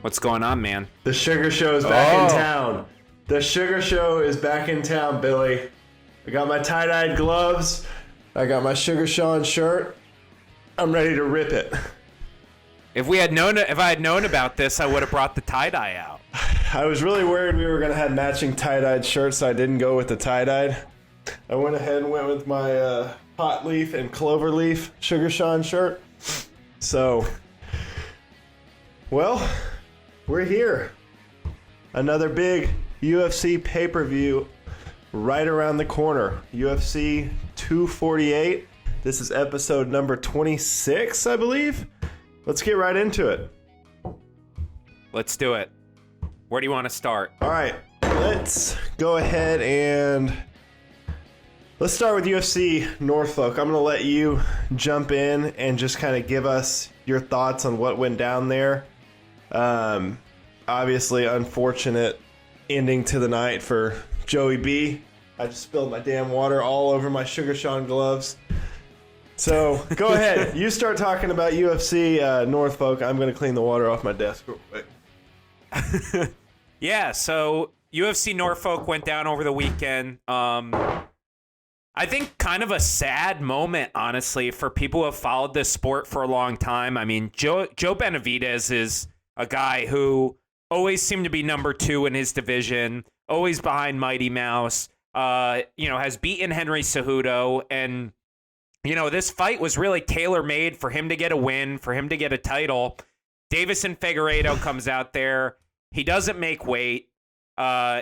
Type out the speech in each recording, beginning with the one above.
What's going on, man? The Sugar Show is back in town. The Sugar Show is back in town, Billy. I got my tie-dyed gloves. I got my Sugar Sean shirt. I'm ready to rip it. If I had known about this, I would have brought the tie-dye out. I was really worried we were going to have matching tie-dyed shirts, so I didn't go with the tie-dyed. I went ahead and went with my hot leaf and clover leaf Sugar Sean shirt. So, well, we're here. Another big UFC pay-per-view right around the corner. UFC 248. This is episode number 26, I believe. Let's get right into it. Let's do it. Where do you want to start? All right, let's go ahead and let's start with UFC Norfolk. I'm going to let you jump in and just kind of give us your thoughts on what went down there. Obviously, unfortunate ending to the night for Joey B. I just spilled my damn water all over my Sugar Sean gloves. So, go ahead. You start talking about UFC Norfolk. I'm going to clean the water off my desk real quick. Yeah, so UFC Norfolk went down over the weekend. I think kind of a sad moment, honestly, for people who have followed this sport for a long time. I mean, Joe Benavidez is a guy who always seemed to be number 2 in his division, always behind Mighty Mouse, has beaten Henry Cejudo, and, this fight was really tailor-made for him to get a win, for him to get a title. Davison Figueiredo comes out there. He doesn't make weight.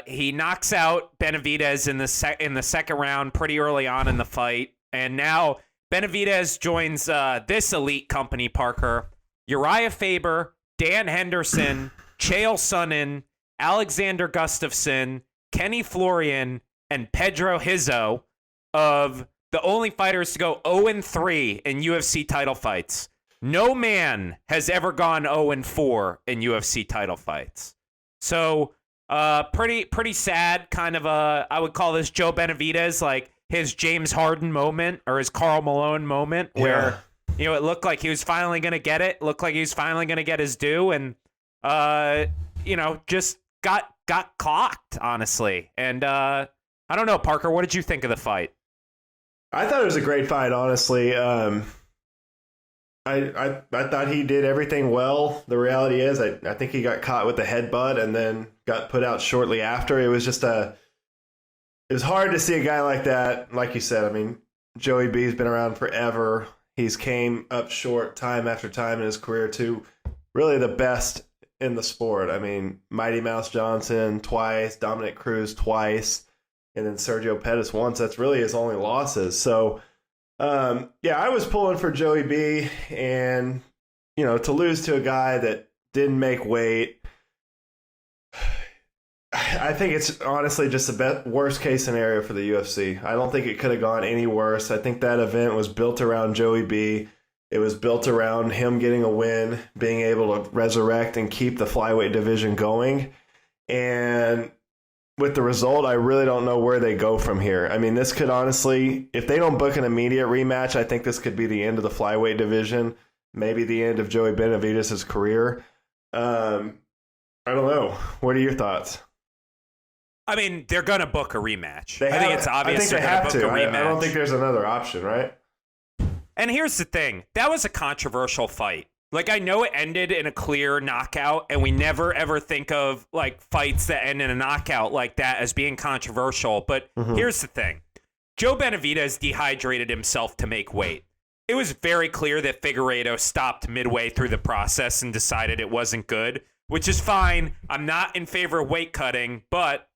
He knocks out Benavidez in the second round pretty early on in the fight. And now Benavidez joins this elite company, Parker. Uriah Faber, Dan Henderson, Chael Sonnen, Alexander Gustafsson, Kenny Florian, and Pedro Hizzo of the only fighters to go 0-3 in UFC title fights. No man has ever gone 0-4 in UFC title fights. So, pretty sad, kind of I would call this Joe Benavidez, like his James Harden moment or his Karl Malone moment where, it looked like he was finally going to get it, looked like he was finally going to get his due, and, just got clocked, honestly. And, I don't know, Parker, what did you think of the fight? I thought it was a great fight, honestly. I thought he did everything well. The reality is, I think he got caught with the headbutt and then got put out shortly after. It was just it was hard to see a guy like that. Like you said, I mean, Joey B's been around forever. He's came up short time after time in his career to really the best in the sport. I mean, Mighty Mouse Johnson twice, Dominic Cruz twice, and then Sergio Pettis once. That's really his only losses. So, I was pulling for Joey B, and, to lose to a guy that didn't make weight, I think it's honestly just the worst case scenario for the UFC. I don't think it could have gone any worse. I think that event was built around Joey B. It was built around him getting a win, being able to resurrect and keep the flyweight division going. And with the result, I really don't know where they go from here. I mean, this could honestly, if they don't book an immediate rematch, I think this could be the end of the flyweight division, maybe the end of Joey Benavidez' career. I don't know. What are your thoughts? I mean, they're going to book a rematch. I think it's obvious they're going to book a rematch. I don't think there's another option, right? And here's the thing. That was a controversial fight. Like, I know it ended in a clear knockout, and we never, ever think of, like, fights that end in a knockout like that as being controversial. But here's the thing. Joe Benavidez dehydrated himself to make weight. It was very clear that Figueiredo stopped midway through the process and decided it wasn't good, which is fine. I'm not in favor of weight cutting, but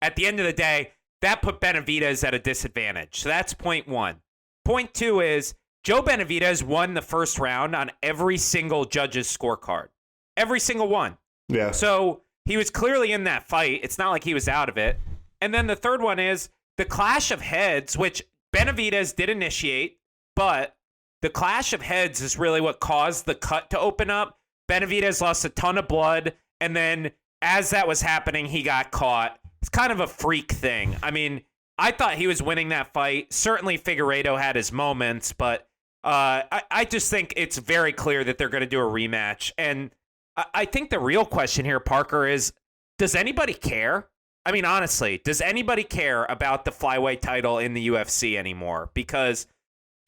at the end of the day, that put Benavidez at a disadvantage. So that's point one. Point two is, Joe Benavidez won the first round on every single judge's scorecard. Every single one. Yeah. So he was clearly in that fight. It's not like he was out of it. And then the third one is the clash of heads, which Benavidez did initiate, but the clash of heads is really what caused the cut to open up. Benavidez lost a ton of blood, and then as that was happening, he got caught. It's kind of a freak thing. I mean, I thought he was winning that fight. Certainly Figueiredo had his moments, but I just think it's very clear that they're going to do a rematch. And I think the real question here, Parker, is does anybody care? I mean, honestly, does anybody care about the flyweight title in the UFC anymore? Because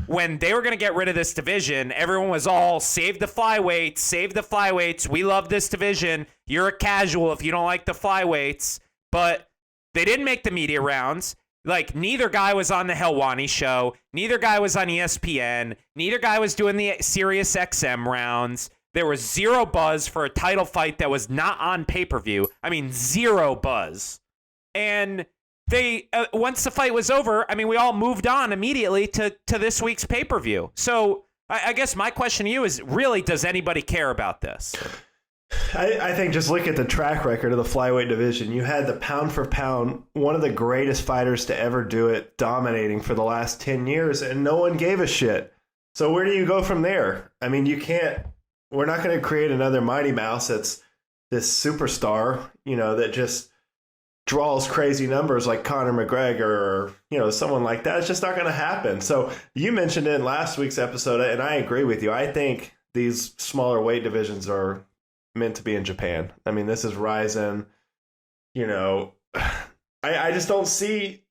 when they were going to get rid of this division, everyone was all, save the flyweights. We love this division. You're a casual if you don't like the flyweights. But they didn't make the media rounds. Like, neither guy was on the Helwani show. Neither guy was on ESPN. Neither guy was doing the Sirius XM rounds. There was zero buzz for a title fight that was not on pay-per-view. I mean, zero buzz. And they once the fight was over, I mean, we all moved on immediately to this week's pay-per-view. So I guess my question to you is, really, does anybody care about this? I think just look at the track record of the flyweight division. You had the pound for pound, one of the greatest fighters to ever do it, dominating for the last 10 years, and no one gave a shit. So where do you go from there? I mean, you can't. We're not going to create another Mighty Mouse that's this superstar, that just draws crazy numbers like Conor McGregor or, someone like that. It's just not going to happen. So you mentioned it in last week's episode, and I agree with you. I think these smaller weight divisions are meant to be in Japan. I mean, this is Ryzen. I just don't see,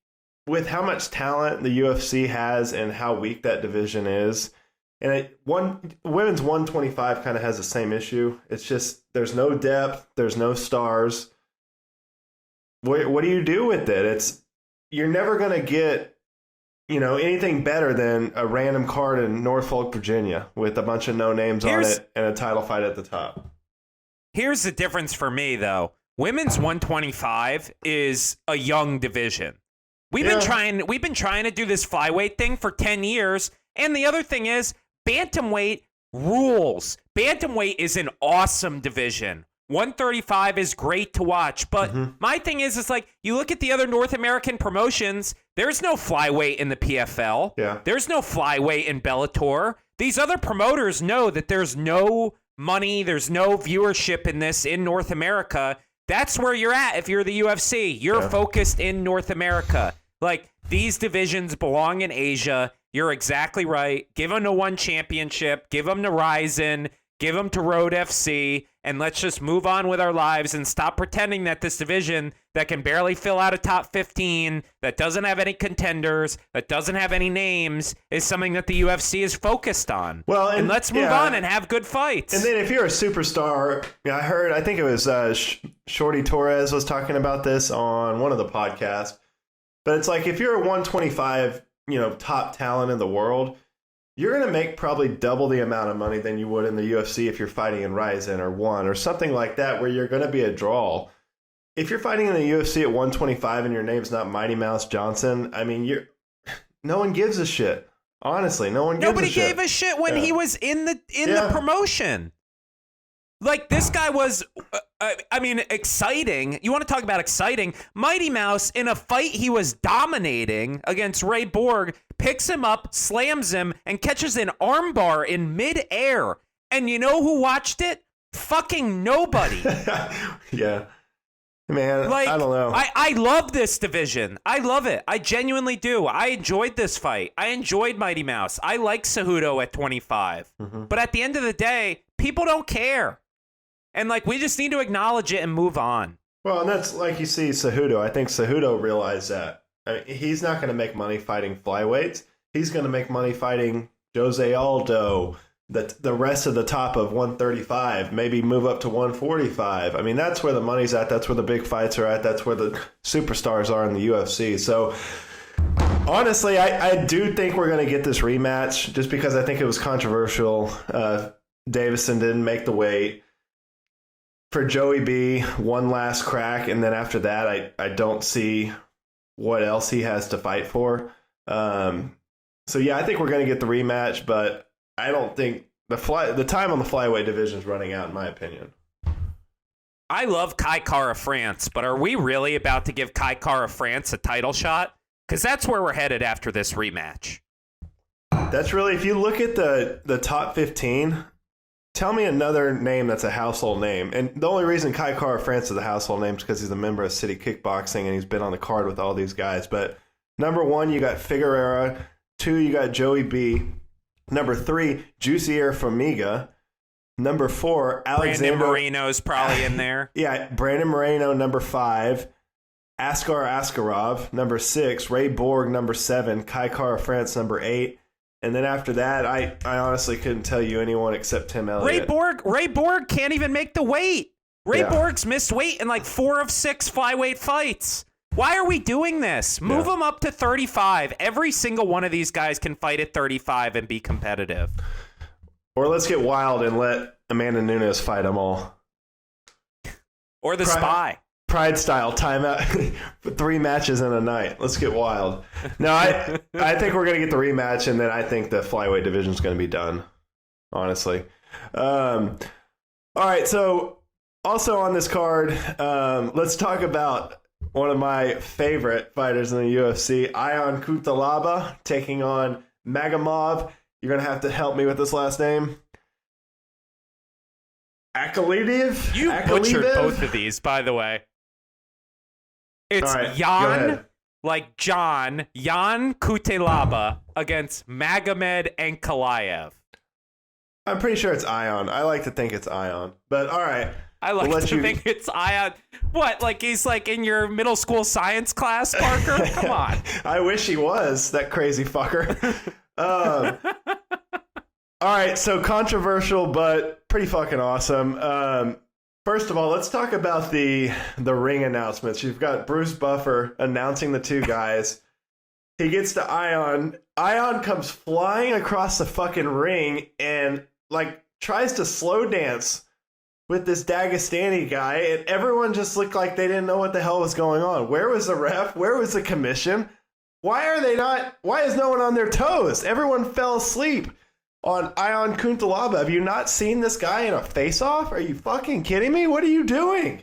with how much talent the UFC has and how weak that division is. And women's 125 kind of has the same issue. It's just there's no depth, there's no stars. What do you do with it? You're never going to get anything better than a random card in Norfolk, Virginia, with a bunch of no names on it and a title fight at the top. Here's the difference for me, though. Women's 125 is a young division. We've been trying to do this flyweight thing for 10 years, and the other thing is, bantamweight rules. Bantamweight is an awesome division. 135 is great to watch, but my thing is like, you look at the other North American promotions, there's no flyweight in the PFL. Yeah. There's no flyweight in Bellator. These other promoters know that there's no money, there's no viewership in this in North America. That's where you're at if you're the UFC. You're focused in North America. Like, these divisions belong in Asia. You're exactly right. Give them to one championship. Give them to Ryzen. Give them to Road FC. And let's just move on with our lives and stop pretending that this division that can barely fill out a top 15, that doesn't have any contenders, that doesn't have any names, is something that the UFC is focused on. Well, and let's move on and have good fights. And then if you're a superstar, I think it was Shorty Torres was talking about this on one of the podcasts. But it's like, if you're a 125, top talent in the world, you're going to make probably double the amount of money than you would in the UFC if you're fighting in Ryzen or One or something like that, where you're going to be a draw. If you're fighting in the UFC at 125 and your name's not Mighty Mouse Johnson, I mean, no one gives a shit. Honestly, Nobody gave a shit when he was in the promotion. Like, this guy was, exciting. You want to talk about exciting? Mighty Mouse, in a fight he was dominating against Ray Borg, picks him up, slams him, and catches an armbar in midair. And you know who watched it? Fucking nobody. Yeah. Man, like, I don't know. I love this division. I love it. I genuinely do. I enjoyed this fight. I enjoyed Mighty Mouse. I like Cejudo at 25. But at the end of the day, people don't care. And, we just need to acknowledge it and move on. Well, and that's like you see Cejudo. I think Cejudo realized that. I mean, he's not going to make money fighting flyweights. He's going to make money fighting Jose Aldo, the rest of the top of 135, maybe move up to 145. I mean, that's where the money's at. That's where the big fights are at. That's where the superstars are in the UFC. So, honestly, I do think we're going to get this rematch just because I think it was controversial. Davison didn't make the weight. For Joey B, one last crack, and then after that, I don't see what else he has to fight for. So yeah, I think we're going to get the rematch, but I don't think the time on the flyweight division is running out, in my opinion. I love Kai Kara France, but are we really about to give Kai Kara France a title shot? Because that's where we're headed after this rematch. That's really, if you look at the top 15. Tell me another name that's a household name. And the only reason Kai Kara France is a household name is because he's a member of City Kickboxing and he's been on the card with all these guys. But number 1, you got Figueroa. 2, you got Joey B. Number 3, Jussier Formiga. Number 4, Brandon Moreno's probably in there. Yeah, Brandon Moreno, number 5. Askar Askarov, number 6. Ray Borg, number 7. Kai Kara France, number 8. And then after that, I honestly couldn't tell you anyone except Tim Elliott. Ray Borg can't even make the weight. Ray Borg's missed weight in like 4 of 6 flyweight fights. Why are we doing this? Move him up to 35. Every single one of these guys can fight at 35 and be competitive. Or let's get wild and let Amanda Nunes fight them all. Or the Spy. Pride style timeout. 3 matches in a night. Let's get wild. No, I think we're going to get the rematch, and then I think the flyweight division is going to be done, honestly. All right, so also on this card, let's talk about one of my favorite fighters in the UFC, Ion Cutelaba, taking on Magomov. You're going to have to help me with this last name. Akaliev? You butchered both of these, by the way. It's right, Yan, like John, Yan Cutelaba against Magomed Ankalaev. I'm pretty sure it's Ion. I like to think it's Ion. But all right. I like to think it's Ion. What, like he's like in your middle school science class, Parker? Come on. I wish he was, that crazy fucker. All right, so controversial, but pretty fucking awesome. First of all, let's talk about the ring announcements. You've got Bruce Buffer announcing the 2 guys. He gets to Ion. Ion comes flying across the fucking ring and like tries to slow dance with this Dagestani guy, and everyone just looked like they didn't know what the hell was going on. Where was the ref? Where was the commission? Why is no one on their toes? Everyone fell asleep on Ion Cutelaba. Have you not seen this guy in a face-off? Are you fucking kidding me? What are you doing?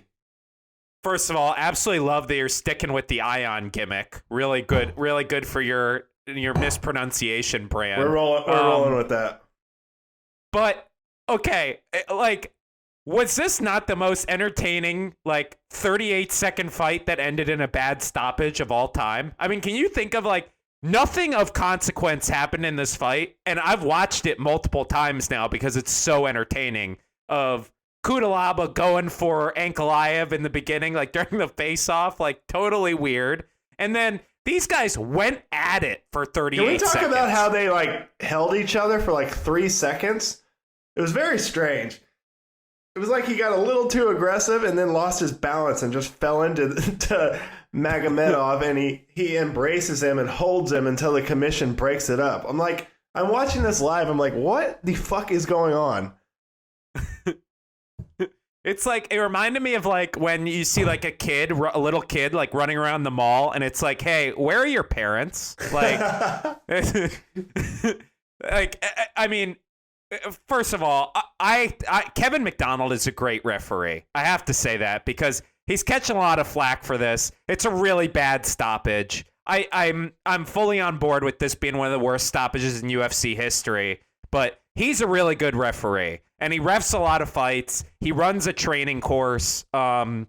First of all, absolutely love that you're sticking with the Ion gimmick. Really good for your mispronunciation brand. We're rolling with that. But okay, like, was this not the most entertaining, like, 38-second fight that ended in a bad stoppage of all time? I mean, can you think of, like, nothing of consequence happened in this fight? And I've watched it multiple times now because it's so entertaining, of Cutelaba going for Ankalaev in the beginning, like, during the face-off, like, totally weird. And then these guys went at it for 38 seconds. Can we talk about how they, like, held each other for, like, 3 seconds? It was very strange. It was like he got a little too aggressive and then lost his balance and just fell into Magomedov, and he embraces him and holds him until the commission breaks it up. I'm watching this live. I'm like, what the fuck is going on? It's like, it reminded me of like when you see like a little kid like running around the mall, and it's like, hey, where are your parents? Like, like, I mean, first of all, Kevin McDonald is a great referee. I have to say that because he's catching a lot of flack for this. It's a really bad stoppage. I'm fully on board with this being one of the worst stoppages in UFC history, but he's a really good referee, and he refs a lot of fights. He runs a training course. Shout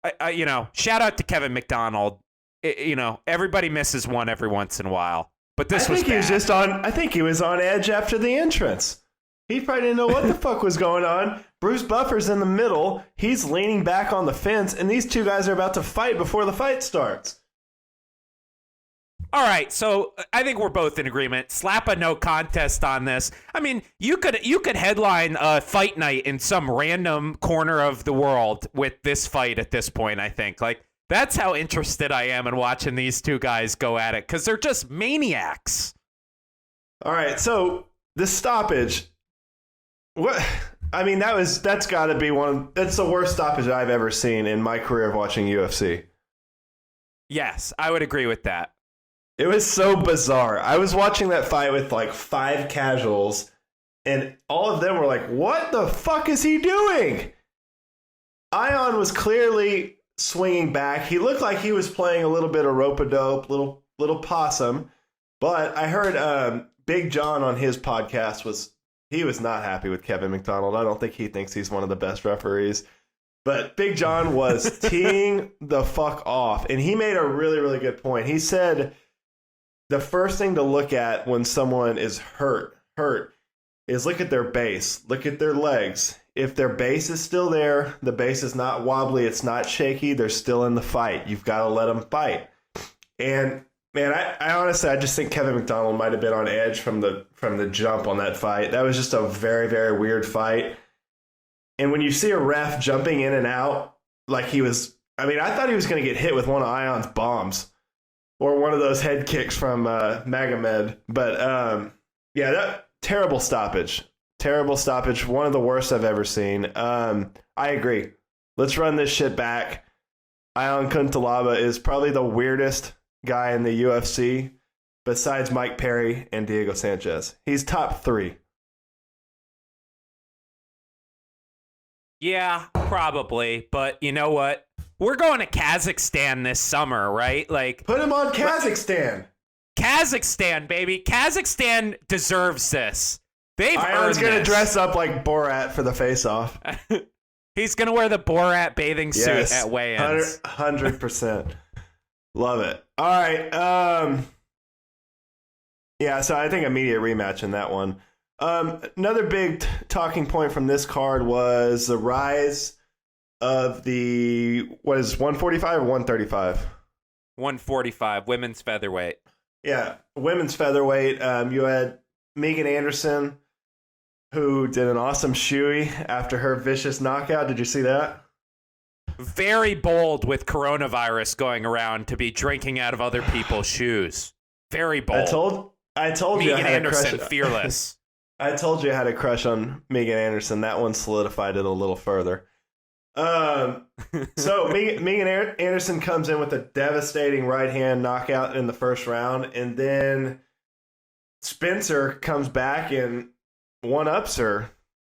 out to Kevin McDonald. Everybody misses one every once in a while, but this was bad. I think he was on edge after the entrance. He probably didn't know what the fuck was going on. Bruce Buffer's in the middle. He's leaning back on the fence, and these 2 guys are about to fight before the fight starts. All right, so I think we're both in agreement. Slap a no contest on this. I mean, you could headline a fight night in some random corner of the world with this fight at this point, I think. Like, that's how interested I am in watching these 2 guys go at it, because they're just maniacs. All right, so the stoppage... What? I mean, that's got to be that's the worst stoppage I've ever seen in my career of watching UFC. Yes, I would agree with that. It was so bizarre. I was watching that fight with like 5 casuals, and all of them were like, what the fuck is he doing? Ion was clearly swinging back. He looked like he was playing a little bit of rope-a-dope, little possum. But I heard Big John on his podcast was not happy with Kevin McDonald. I don't think he thinks he's one of the best referees. But Big John was teeing the fuck off. And he made a really, really good point. He said the first thing to look at when someone is hurt is look at their base. Look at their legs. If their base is still there, the base is not wobbly, it's not shaky, they're still in the fight. You've got to let them fight. And man, I honestly, I just think Kevin McDonald might have been on edge from the jump on that fight. That was just a very, very weird fight. And when you see a ref jumping in and out, like he was, I mean, I thought he was going to get hit with one of Ion's bombs or one of those head kicks from Magomed. But yeah, that terrible stoppage. Terrible stoppage. One of the worst I've ever seen. I agree. Let's run this shit back. Ion Kuntalaba is probably the weirdest guy in the UFC besides Mike Perry and Diego Sanchez. He's top 3. Yeah, probably. But you know what? We're going to Kazakhstan this summer, right? Like, put him on Kazakhstan. Kazakhstan, baby. Kazakhstan deserves this. They've earned this. He's going to dress up like Borat for the face-off. He's going to wear the Borat bathing suit at weigh-ins. 100%. Love it. All right. Yeah, so I think immediate rematch in that one. Another big talking point from this card was the rise of the, 145 or 135? 145, women's featherweight. Yeah, women's featherweight. You had Megan Anderson, who did an awesome shoey after her vicious knockout. Did you see that? Very bold with coronavirus going around to be drinking out of other people's shoes. Very bold. I told you I Megan had Anderson, a crush. fearless. I told you I had a crush on Megan Anderson. That one solidified it a little further. So Megan Anderson comes in with a devastating right hand knockout in the first round, and then Spencer comes back and one-ups her,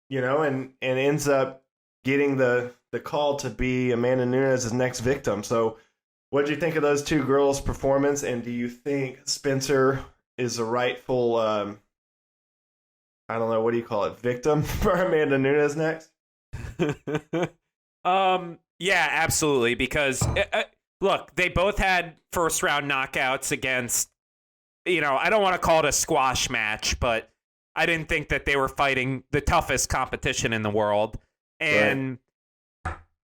and ends up getting the call to be Amanda Nunes' next victim. So what did you think of those two girls' performance, and do you think Spencer is the rightful, I don't know, what do you call it, victim for Amanda Nunes next? Yeah, absolutely, because, look, they both had first-round knockouts against, I don't want to call it a squash match, but I didn't think that they were fighting the toughest competition in the world. And,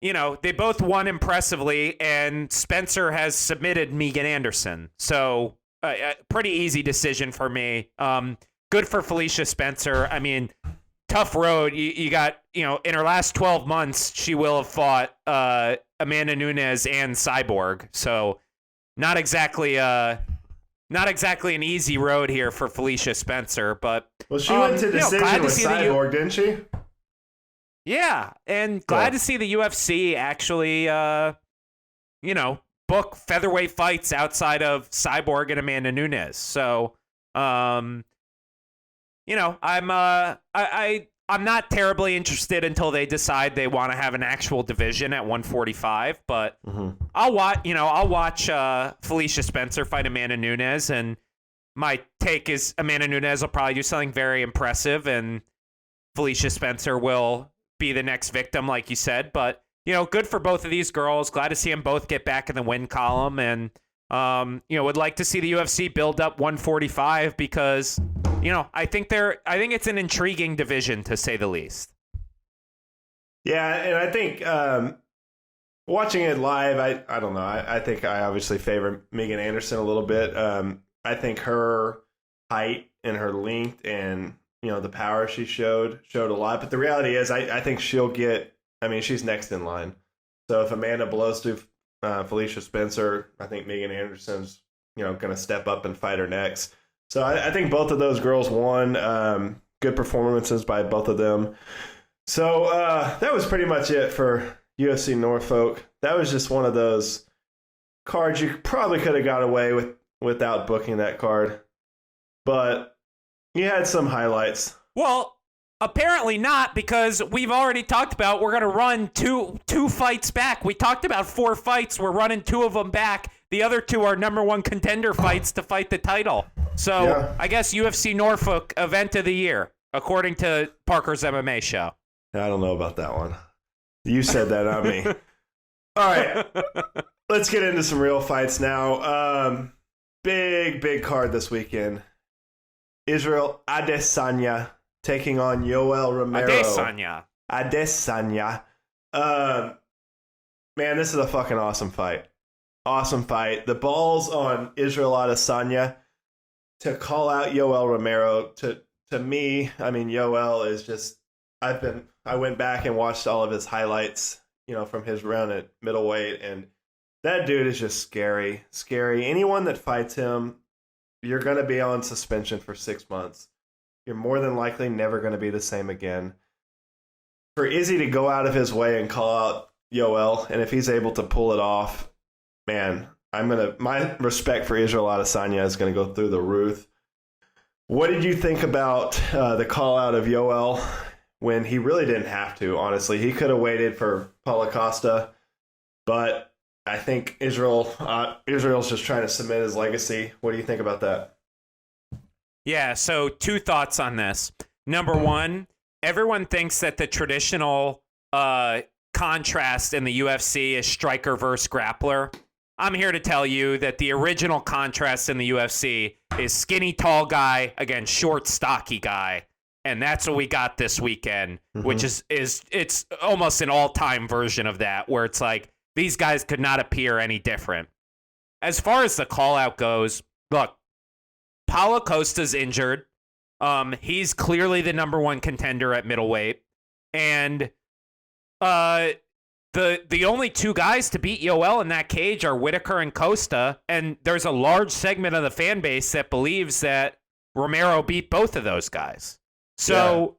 they both won impressively, and Spencer has submitted Megan Anderson. So, pretty easy decision for me. Good for Felicia Spencer. I mean, tough road. You got, in her last 12 months, she will have fought Amanda Nunes and Cyborg. So, not exactly an easy road here for Felicia Spencer, but she went to decision with Cyborg, didn't she? Yeah, and glad to see the UFC actually, book featherweight fights outside of Cyborg and Amanda Nunes. So, I'm not terribly interested until they decide they want to have an actual division at 145, but I'll watch Felicia Spencer fight Amanda Nunes, and my take is Amanda Nunes will probably do something very impressive, and Felicia Spencer will be the next victim, like you said. But, good for both of these girls. Glad to see them both get back in the win column, and, would like to see the UFC build up 145 because, I think it's an intriguing division, to say the least. Yeah, and I think watching it live, I don't know. I think I obviously favor Megan Anderson a little bit. I think her height and her length and, the power she showed a lot. But the reality is I think she'll get, she's next in line. So if Amanda blows through Felicia Spencer, I think Megan Anderson's, going to step up and fight her next. So I think both of those girls won. Good performances by both of them. So that was pretty much it for UFC Norfolk. That was just one of those cards you probably could have got away without booking that card. But you had some highlights. Well, apparently not, because we've already talked about we're going to run two fights back. We talked about 4 fights. We're running 2 of them back. The other 2 are number 1 contender fights to fight the title. So yeah. I guess UFC Norfolk event of the year, according to Parker's MMA show. I don't know about that one. You said that, not me. All right. Let's get into some real fights now. Big card this weekend. Israel Adesanya taking on Yoel Romero. Adesanya. Man, this is a fucking awesome fight. Awesome fight. The ball's on Israel Adesanya to call out Yoel Romero. To me, I mean, Yoel is just. I went back and watched all of his highlights, from his run at middleweight, and that dude is just scary. Scary. Anyone that fights him, you're going to be on suspension for 6 months. You're more than likely never going to be the same again. For Izzy to go out of his way and call out Yoel, and if he's able to pull it off, man, my respect for Israel Adesanya is going to go through the roof. What did you think about the call out of Yoel when he really didn't have to? Honestly, he could have waited for Paulo Costa, but I think Israel's just trying to cement his legacy. What do you think about that? Yeah, so 2 thoughts on this. Number one, everyone thinks that the traditional contrast in the UFC is striker versus grappler. I'm here to tell you that the original contrast in the UFC is skinny, tall guy against short, stocky guy. And that's what we got this weekend, which is it's almost an all-time version of that, where it's like these guys could not appear any different. As far as the call-out goes, look, Paulo Costa's injured. He's clearly the number 1 contender at middleweight. And the only 2 guys to beat Yoel in that cage are Whitaker and Costa. And there's a large segment of the fan base that believes that Romero beat both of those guys. So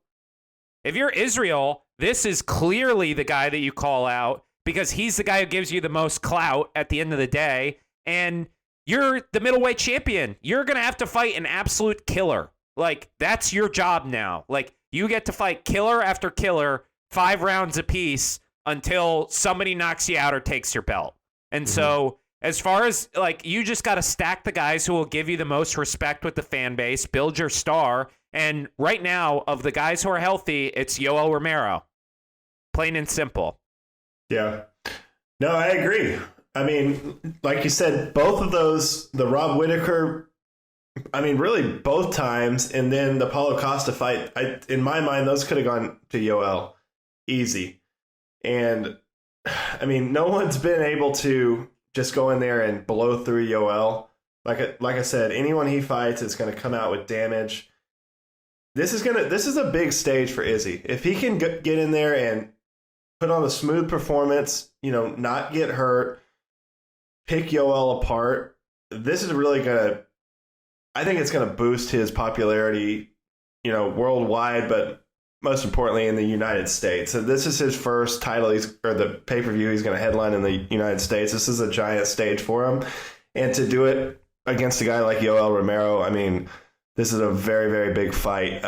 if you're Israel, this is clearly the guy that you call out because he's the guy who gives you the most clout at the end of the day. And you're the middleweight champion. You're going to have to fight an absolute killer. Like, that's your job now. Like, you get to fight killer after killer, 5 rounds apiece until somebody knocks you out or takes your belt. And so as far as, like, you just got to stack the guys who will give you the most respect with the fan base, build your star. And right now, of the guys who are healthy, it's Yoel Romero. Plain and simple. Yeah. No, I agree. I mean, like you said, both of those, the Rob Whitaker, I mean, really both times, and then the Paulo Costa fight, in my mind, those could have gone to Yoel. Easy. And, I mean, no one's been able to just go in there and blow through Yoel. Like I said, anyone he fights is going to come out with damage. This is a big stage for Izzy. If he can get in there and put on a smooth performance, not get hurt, pick Yoel apart, this is really I think it's going to boost his popularity, worldwide, but most importantly in the United States. So this is his first title, or the pay-per-view he's going to headline in the United States. This is a giant stage for him. And to do it against a guy like Yoel Romero, I mean, this is a very, very big fight.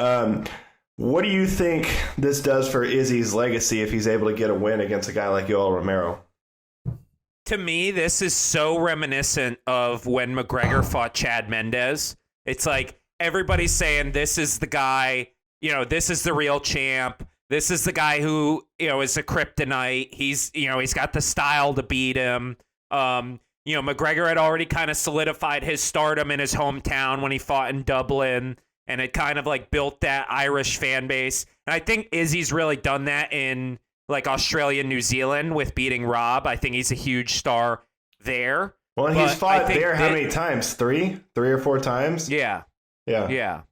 What do you think this does for Izzy's legacy if he's able to get a win against a guy like Yoel Romero? To me, this is so reminiscent of when McGregor fought Chad Mendes. It's like everybody's saying this is the guy, this is the real champ. This is the guy who, is a kryptonite. He's got the style to beat him. McGregor had already kind of solidified his stardom in his hometown when he fought in Dublin, and it kind of like built that Irish fan base. And I think Izzy's really done that in like Australia, New Zealand with beating Rob. I think he's a huge star there. Well, he's fought there how many times? 3 or 4 times? Yeah. Yeah. Yeah.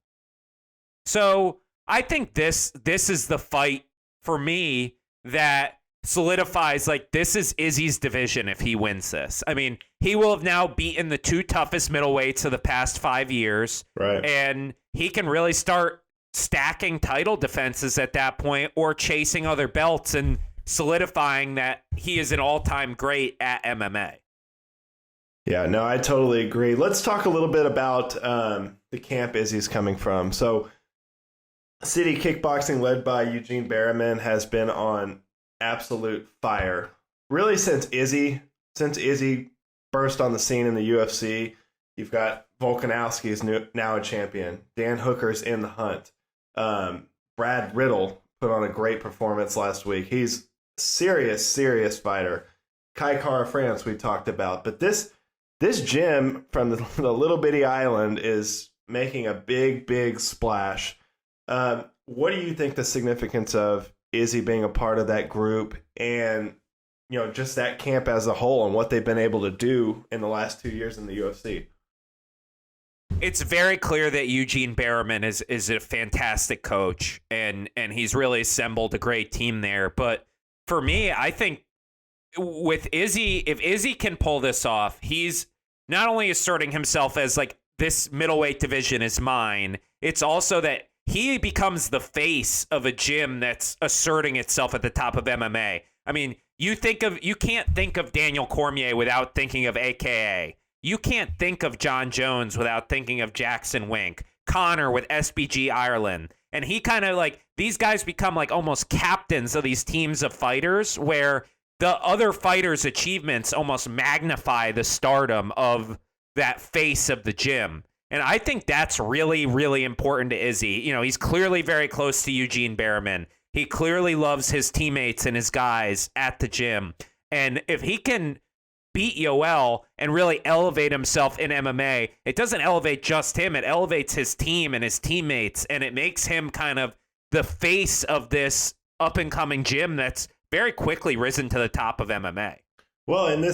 So I think this is the fight for me that solidifies, like, this is Izzy's division if he wins this. I mean, he will have now beaten the 2 toughest middleweights of the past 5 years. Right. And he can really start stacking title defenses at that point or chasing other belts and solidifying that he is an all-time great at MMA. Yeah, no, I totally agree. Let's talk a little bit about the camp Izzy's coming from. So City Kickboxing, led by Eugene Berriman, has been on absolute fire really since Izzy burst on the scene in the UFC. You've got Volkanovski is now a champion. Dan Hooker's in the hunt. Brad Riddle put on a great performance last week. He's serious fighter. Kai Kara France we talked about, but this gym from the little bitty island is making a big splash. What what do you think the significance of Izzy being a part of that group and, just that camp as a whole and what they've been able to do in the last 2 years in the UFC? It's very clear that Eugene Berriman is a fantastic coach, and he's really assembled a great team there. But for me, I think with Izzy, if Izzy can pull this off, he's not only asserting himself as like, this middleweight division is mine, it's also that he becomes the face of a gym that's asserting itself at the top of MMA. I mean, you can't think of Daniel Cormier without thinking of AKA. You can't think of John Jones without thinking of Jackson Wink. Connor with SBG Ireland. And he kind of like, these guys become like almost captains of these teams of fighters where the other fighters' achievements almost magnify the stardom of that face of the gym. And I think that's really, really important to Izzy. He's clearly very close to Eugene Berriman. He clearly loves his teammates and his guys at the gym. And if he can beat Yoel and really elevate himself in MMA, it doesn't elevate just him. It elevates his team and his teammates, and it makes him kind of the face of this up-and-coming gym that's very quickly risen to the top of MMA. Well, and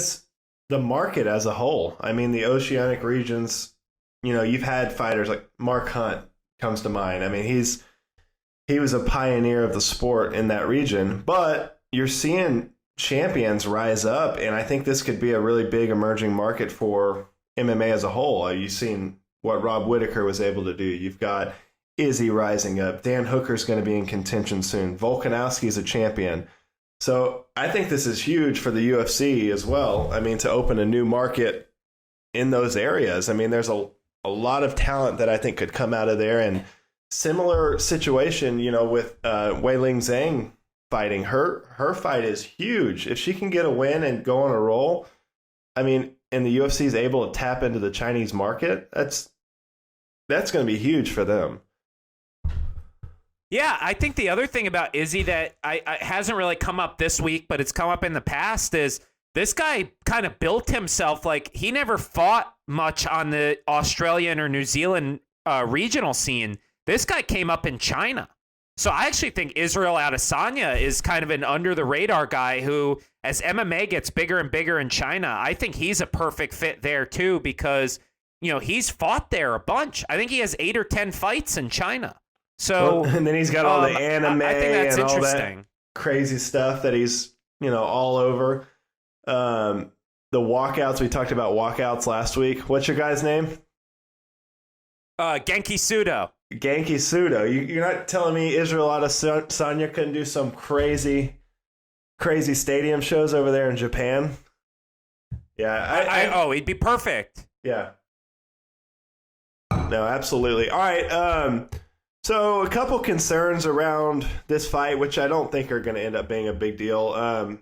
the market as a whole, I mean, the oceanic regions, you've had fighters like Mark Hunt comes to mind. I mean, he was a pioneer of the sport in that region, but you're seeing champions rise up, and I think this could be a really big emerging market for MMA as a whole. You've seen what Rob Whittaker was able to do. You've got Izzy rising up. Dan Hooker's going to be in contention soon. Volkanovski's a champion. So I think this is huge for the UFC as well. I mean, to open a new market in those areas. I mean, there's a lot of talent that I think could come out of there. And similar situation, with Weili Zhang fighting. Her fight is huge. If she can get a win and go on a roll, I mean, and the UFC is able to tap into the Chinese market, that's going to be huge for them. Yeah, I think the other thing about Izzy that I hasn't really come up this week, but it's come up in the past, is this guy kind of built himself. Like, he never fought much on the Australian or New Zealand regional scene. This guy came up in China. So I actually think Israel Adesanya is kind of an under-the-radar guy who, as MMA gets bigger and bigger in China, I think he's a perfect fit there too because, he's fought there a bunch. I think he has 8 or 10 fights in China. So, and then he's got all the anime I think that's and all interesting. that crazy stuff that he's, all over. The walkouts, we talked about walkouts last week. What's your guy's name? Genki Sudo. Genki Sudo. You're not telling me Israel Adesanya couldn't do some crazy stadium shows over there in Japan? Yeah. He'd be perfect. Yeah. No, absolutely. All right. So a couple concerns around this fight, which I don't think are going to end up being a big deal.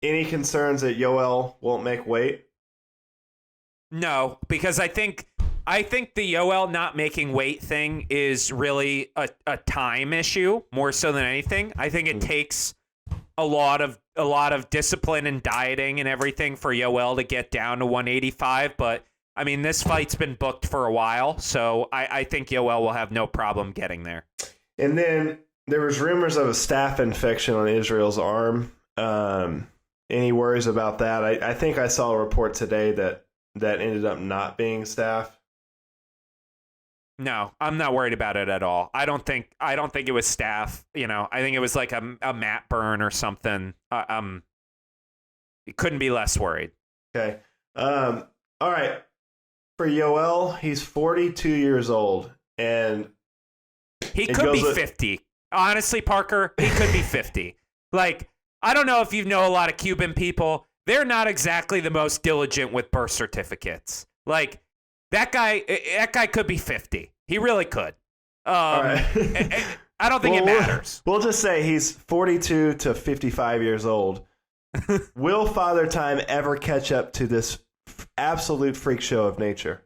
Any concerns that Yoel won't make weight? No, because I think the Yoel not making weight thing is really a time issue more so than anything. I think it takes a lot of discipline and dieting and everything for Yoel to get down to 185. But I mean, this fight's been booked for a while, so I think Yoel will have no problem getting there. And then there was rumors of a staph infection on Israel's arm. Any worries about that? I think I saw a report today that ended up not being staph. No, I'm not worried about it at all. I don't think it was staph. I think it was like a mat burn or something. It couldn't be less worried. Okay. All right. For Yoel, he's 42 years old, and he could be 50. Honestly, Parker, he could be 50. Like, I don't know if you know a lot of Cuban people. They're not exactly the most diligent with birth certificates. Like, that guy could be 50. He really could. All right. I don't think it matters. We'll just say he's 42 to 55 years old. Will Father Time ever catch up to this absolute freak show of nature?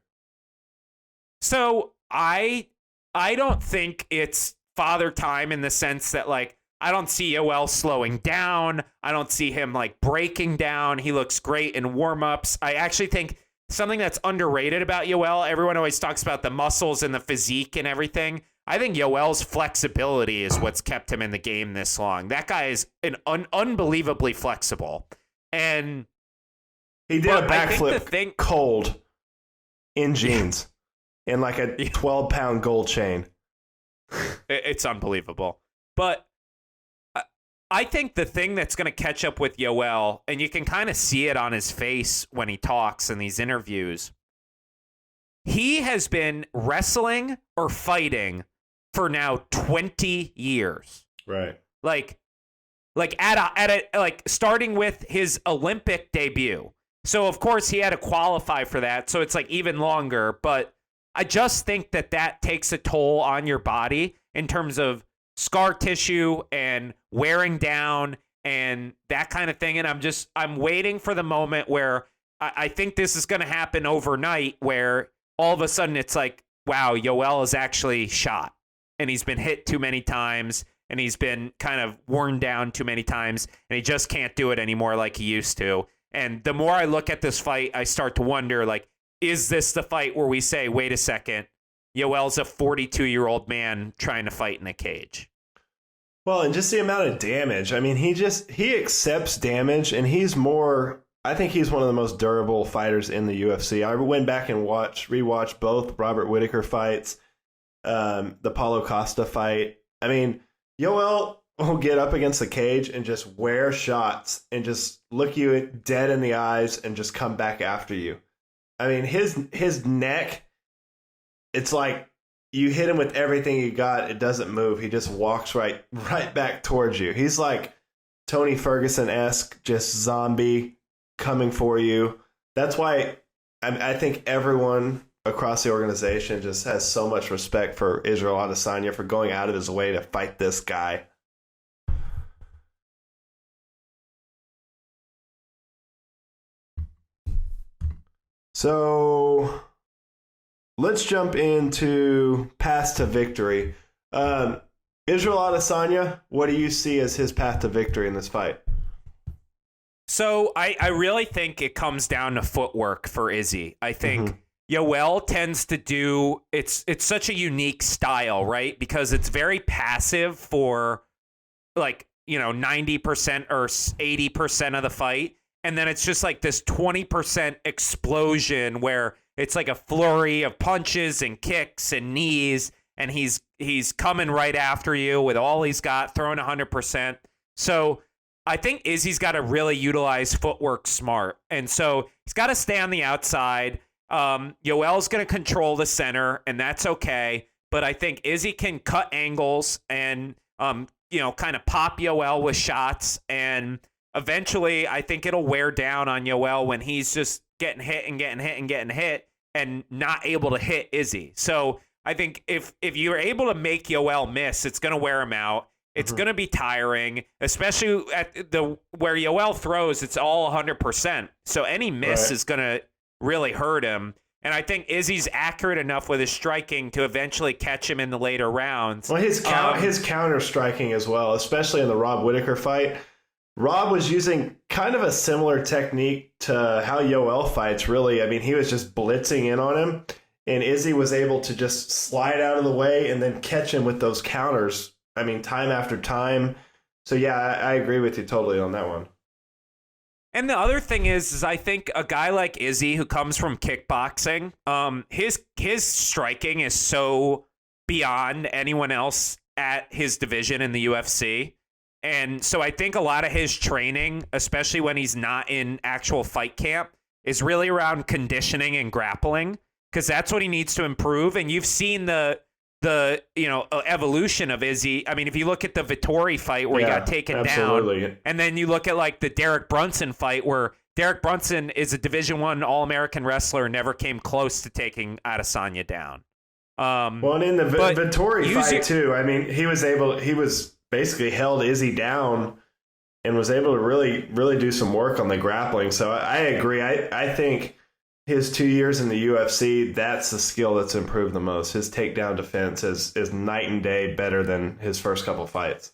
So I don't think it's Father Time in the sense that, like, I don't see Yoel slowing down. I don't see him like breaking down. He looks great in warm-ups. I actually think something that's underrated about Yoel, everyone always talks about the muscles and the physique and everything. I think Yoel's flexibility is what's kept him in the game this long. That guy is unbelievably flexible. And he did a backflip cold in jeans in like a 12-pound gold chain. It's unbelievable. But I think the thing that's going to catch up with Yoel, and you can kind of see it on his face when he talks in these interviews, he has been wrestling or fighting for now 20 years. Right. Like starting with his Olympic debut. So of course he had to qualify for that. So it's like even longer, but I just think that takes a toll on your body in terms of scar tissue and wearing down and that kind of thing. And I'm waiting for the moment where I think this is going to happen overnight, where all of a sudden it's like, wow, Yoel is actually shot and he's been hit too many times and he's been kind of worn down too many times and he just can't do it anymore like he used to. And the more I look at this fight, I start to wonder, like, is this the fight where we say, wait a second, Yoel's a 42-year-old man trying to fight in a cage? Well, and just the amount of damage. I mean, he accepts damage, and I think he's one of the most durable fighters in the UFC. I went back and rewatched both Robert Whittaker fights, the Paulo Costa fight. I mean, Yoel will get up against the cage and just wear shots and just look you dead in the eyes and just come back after you. I mean, his neck, it's like you hit him with everything you got, it doesn't move. He just walks right back towards you. He's like Tony Ferguson-esque, just zombie coming for you. That's why I think everyone across the organization just has so much respect for Israel Adesanya for going out of his way to fight this guy. So let's jump into path to victory. Israel Adesanya, what do you see as his path to victory in this fight? So I really think it comes down to footwork for Izzy. I think Yoel tends to do, it's such a unique style, right? Because it's very passive for 90% or 80% of the fight. And then it's just like this 20% explosion where it's like a flurry of punches and kicks and knees, and he's coming right after you with all he's got, throwing 100%. So I think Izzy's got to really utilize footwork smart. And so he's got to stay on the outside. Yoel's going to control the center, and that's okay. But I think Izzy can cut angles and, kind of pop Yoel with shots. And eventually, I think it'll wear down on Yoel when he's just getting hit and not able to hit Izzy. So I think if you're able to make Yoel miss, it's going to wear him out. It's going to be tiring, especially at where Yoel throws, it's all 100%. So any miss is going to really hurt him. And I think Izzy's accurate enough with his striking to eventually catch him in the later rounds. Well, his counter striking as well, especially in the Rob Whittaker fight. Rob was using kind of a similar technique to how Yoel fights, really. I mean, he was just blitzing in on him, and Izzy was able to just slide out of the way and then catch him with those counters. I mean, time after time. So, yeah, I agree with you totally on that one. And the other thing is I think a guy like Izzy who comes from kickboxing, his striking is so beyond anyone else at his division in the UFC. And so I think a lot of his training, especially when he's not in actual fight camp, is really around conditioning and grappling, because that's what he needs to improve. And you've seen the evolution of Izzy. I mean, if you look at the Vettori fight where he got taken down, and then you look at like the Derek Brunson fight where Derek Brunson is a Division I All-American wrestler, never came close to taking Adesanya down. Well, and in the Vettori fight too, I mean, he was basically held Izzy down and was able to really, really do some work on the grappling. So I agree. I think his 2 years in the UFC, that's the skill that's improved the most. His takedown defense is night and day better than his first couple fights.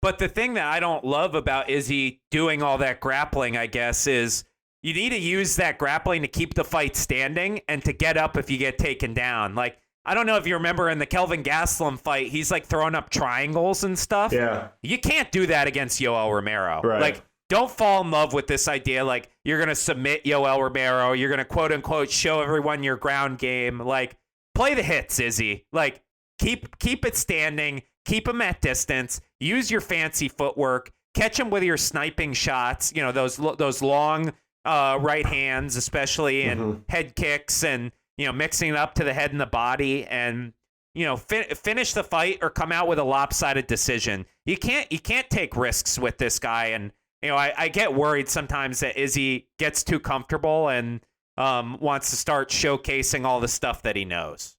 But the thing that I don't love about Izzy doing all that grappling, I guess, is you need to use that grappling to keep the fight standing and to get up if you get taken down. Like, I don't know if you remember in the Kelvin Gastelum fight, he's like throwing up triangles and stuff. Yeah. You can't do that against Yoel Romero. Right. Like, don't fall in love with this idea like you're going to submit Yoel Romero. You're going to quote unquote show everyone your ground game. Like, play the hits, Izzy. Like, keep it standing. Keep him at distance. Use your fancy footwork. Catch him with your sniping shots. You know, those long right hands, especially, and head kicks, and mixing it up to the head and the body, and finish the fight or come out with a lopsided decision. You can't take risks with this guy, and I get worried sometimes that Izzy gets too comfortable and wants to start showcasing all the stuff that he knows.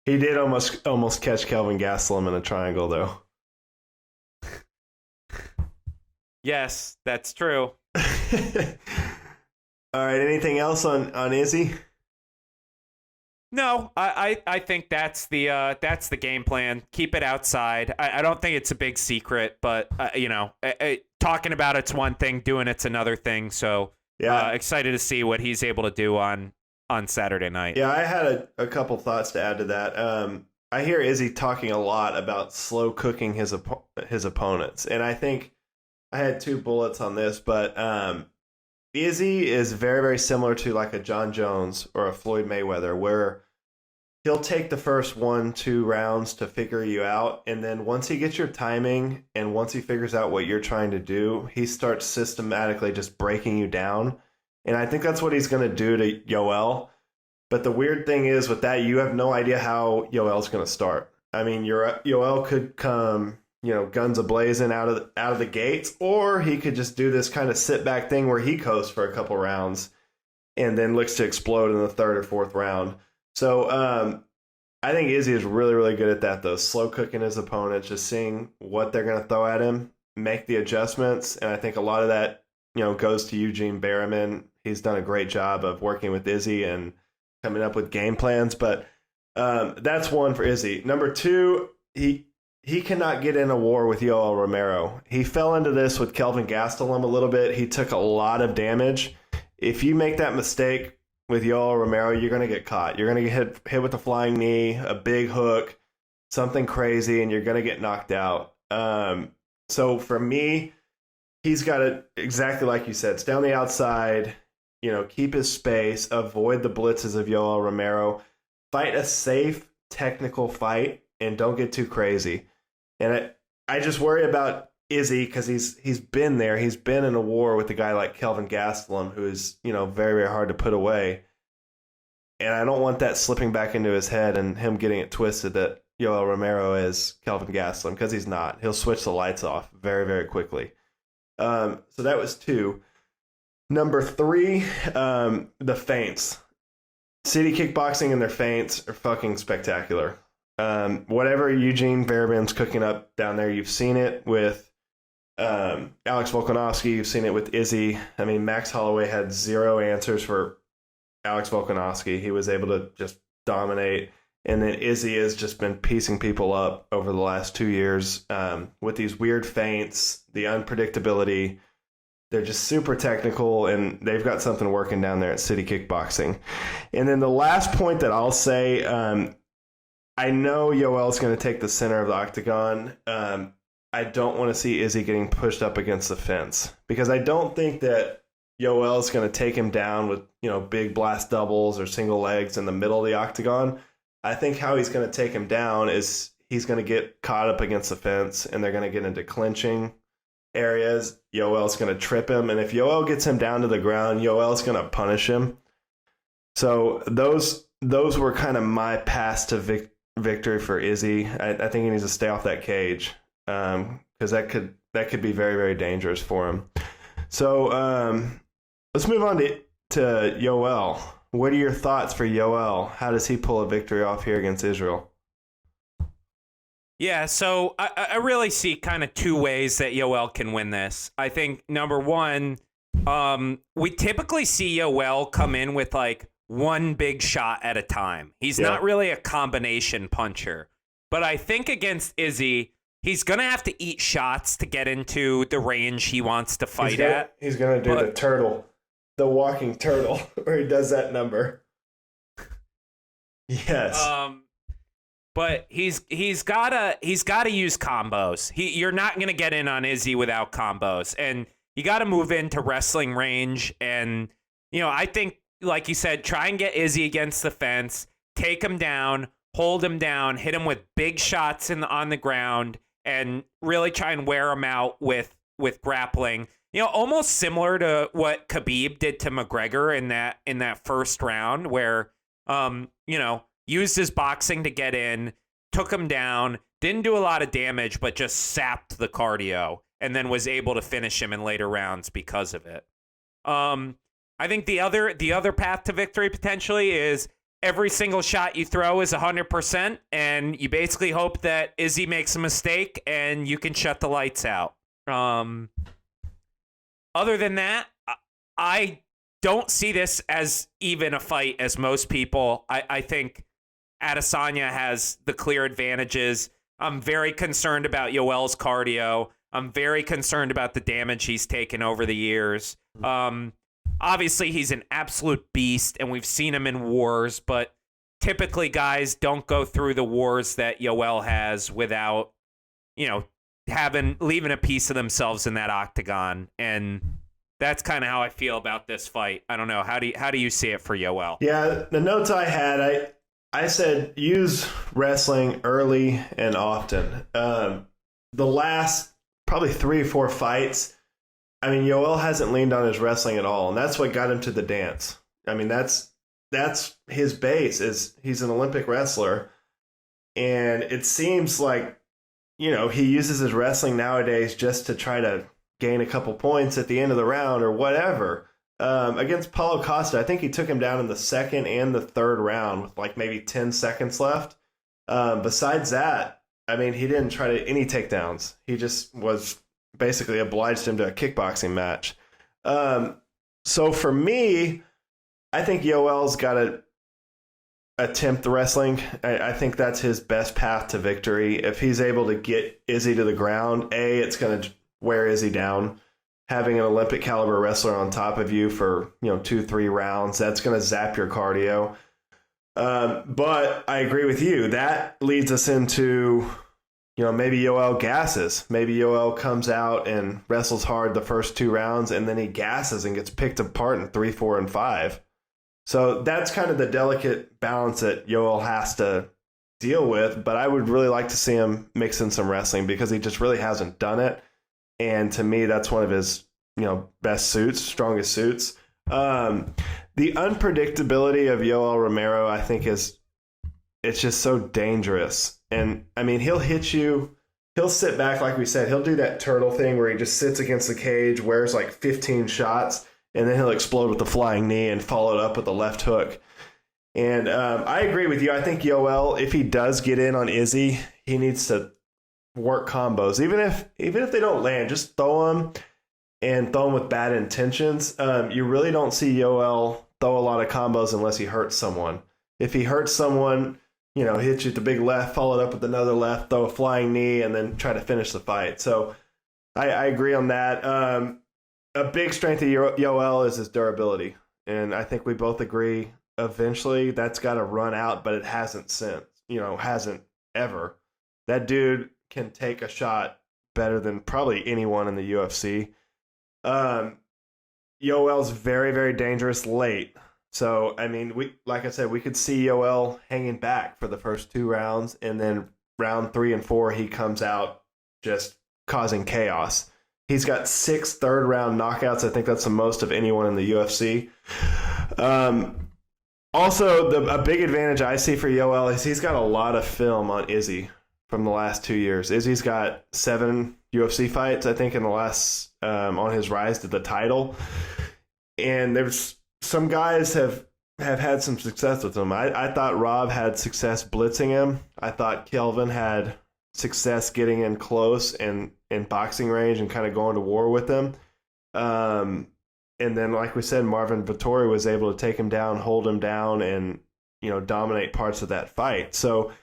He did almost catch Kelvin Gastelum in a triangle, though. Yes, that's true. All right. Anything else on Izzy? No, I think that's the game plan. Keep it outside. I don't think it's a big secret, but talking about it's one thing, doing it's another thing. So excited to see what he's able to do on Saturday night. Yeah, I had a couple thoughts to add to that. I hear Izzy talking a lot about slow cooking his opponents, and I think I had 2 bullets on this, but Izzy is very, very similar to like a John Jones or a Floyd Mayweather, where he'll take the first 1-2 rounds to figure you out, and then once he gets your timing and once he figures out what you're trying to do, he starts systematically just breaking you down. And I think that's what he's going to do to Yoel. But the weird thing is with that, you have no idea how Yoel's going to start. I mean, Yoel could come, guns a-blazing out of the gates, or he could just do this kind of sit-back thing where he coasts for a couple rounds and then looks to explode in the 3rd or 4th round. So I think Izzy is really, really good at that, though. Slow cooking his opponents, just seeing what they're going to throw at him, make the adjustments. And I think a lot of that, goes to Eugene Berriman. He's done a great job of working with Izzy and coming up with game plans. But that's one for Izzy. Number 2, he cannot get in a war with Yoel Romero. He fell into this with Kelvin Gastelum a little bit. He took a lot of damage. If you make that mistake with Yoel Romero, you're going to get caught. You're going to get hit with a flying knee, a big hook, something crazy, and you're going to get knocked out. So for me, he's got to, exactly like you said, stay on the outside, keep his space, avoid the blitzes of Yoel Romero, fight a safe, technical fight, and don't get too crazy. And I just worry about Izzy because he's been there. He's been in a war with a guy like Kelvin Gastelum, who is, very, very hard to put away. And I don't want that slipping back into his head and him getting it twisted that Yoel Romero is Kelvin Gastelum, because he's not. He'll switch the lights off very, very quickly. So that was 2. Number 3, the feints. City kickboxing and their feints are fucking spectacular. Whatever Eugene Berriman's cooking up down there, you've seen it with Alex Volkanovski, you've seen it with Izzy. I mean, Max Holloway had 0 answers for Alex Volkanovski. He was able to just dominate. And then Izzy has just been piecing people up over the last 2 years with these weird feints, the unpredictability. They're just super technical, and they've got something working down there at City Kickboxing. And then the last point that I'll say, I know Yoel's going to take the center of the octagon. I don't want to see Izzy getting pushed up against the fence, because I don't think that Yoel's going to take him down with, big blast doubles or single legs in the middle of the octagon. I think how he's going to take him down is he's going to get caught up against the fence, and they're going to get into clinching areas. Yoel's going to trip him, and if Yoel gets him down to the ground, Yoel's going to punish him. So those were kind of my paths to victory for Izzy. I think he needs to stay off that cage, because that could be very, very dangerous for him. So let's move on to Yoel. What are your thoughts for Yoel? How does he pull a victory off here against Israel? Yeah, so I really see kind of 2 ways that Yoel can win this. I think, number 1, we typically see Yoel come in with like one big shot at a time. He's not really a combination puncher. But I think against Izzy, he's going to have to eat shots to get into the range he wants to fight at. He's going to do the turtle. The walking turtle, where he does that number. Yes. but he's gotta use combos. You're not gonna get in on Izzy without combos, and you gotta move into wrestling range. And I think, like you said, try and get Izzy against the fence, take him down, hold him down, hit him with big shots on the ground, and really try and wear him out with grappling. Almost similar to what Khabib did to McGregor in that first round, where used his boxing to get in, took him down, didn't do a lot of damage, but just sapped the cardio, and then was able to finish him in later rounds because of it. I think the other path to victory potentially is every single shot you throw is 100%, and you basically hope that Izzy makes a mistake and you can shut the lights out. Other than that, I don't see this as even a fight as most people. I think Adesanya has the clear advantages. I'm very concerned about Yoel's cardio. I'm very concerned about the damage he's taken over the years. Obviously, he's an absolute beast, and we've seen him in wars, but typically guys don't go through the wars that Yoel has without, leaving a piece of themselves in that octagon. And that's kind of how I feel about this fight. I don't know. How do you see it for Yoel? Yeah, the notes I had, I said use wrestling early and often. The last probably 3 or 4 fights, I mean, Yoel hasn't leaned on his wrestling at all, and that's what got him to the dance. I mean, that's his base, is he's an Olympic wrestler, and it seems like, he uses his wrestling nowadays just to try to gain a couple points at the end of the round or whatever. Against Paulo Costa, I think he took him down in the second and the third round with like maybe 10 seconds left. Besides that, I mean, he didn't try any takedowns. He just was basically obliged him to a kickboxing match. So for me, I think Yoel's got to attempt the wrestling. I think that's his best path to victory. If he's able to get Izzy to the ground, it's going to wear Izzy down. Having an Olympic caliber wrestler on top of you for 2-3 rounds, that's going to zap your cardio. But I agree with you. That leads us into maybe Yoel gasses. Maybe Yoel comes out and wrestles hard the first 2 rounds, and then he gasses and gets picked apart in 3, 4, and 5. So that's kind of the delicate balance that Yoel has to deal with. But I would really like to see him mix in some wrestling because he just really hasn't done it. And to me, that's one of his best suits, strongest suits. The unpredictability of Yoel Romero, I think, it's just so dangerous. And I mean, he'll hit you. He'll sit back, like we said. He'll do that turtle thing where he just sits against the cage, wears like 15 shots, and then he'll explode with the flying knee and follow it up with the left hook. And I agree with you. I think Yoel, if he does get in on Izzy, he needs to work combos. Even if they don't land, just throw them and throw them with bad intentions. You really don't see Yoel throw a lot of combos unless he hurts someone. If he hurts someone, hits you with the big left, followed up with another left, throw a flying knee, and then try to finish the fight. So I agree on that. A big strength of Yoel is his durability. And I think we both agree eventually that's got to run out, but it hasn't since, hasn't ever. That dude can take a shot better than probably anyone in the UFC. Yoel's very, very dangerous late. So, I mean, like I said, we could see Yoel hanging back for the first 2 rounds, and then round 3 and 4, he comes out just causing chaos. He's got 6 third-round knockouts. I think that's the most of anyone in the UFC. Also, a big advantage I see for Yoel is he's got a lot of film on Izzy from the last 2 years. Izzy's got 7 UFC fights, I think, in the last on his rise to the title. And there's some guys have had some success with him. I thought Rob had success blitzing him. I thought Kelvin had success getting in close and in boxing range and kind of going to war with him. And then, like we said, Marvin Vettori was able to take him down, hold him down, and dominate parts of that fight. So,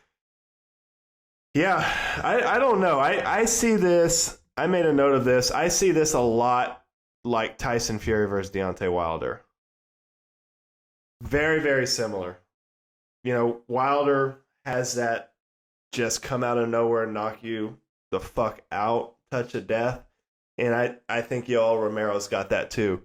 yeah, I don't know. I see this. I made a note of this. I see this a lot like Tyson Fury versus Deontay Wilder. Very, very similar. Wilder has that just come out of nowhere and knock you the fuck out, touch of death. And I think Yoel Romero's got that too.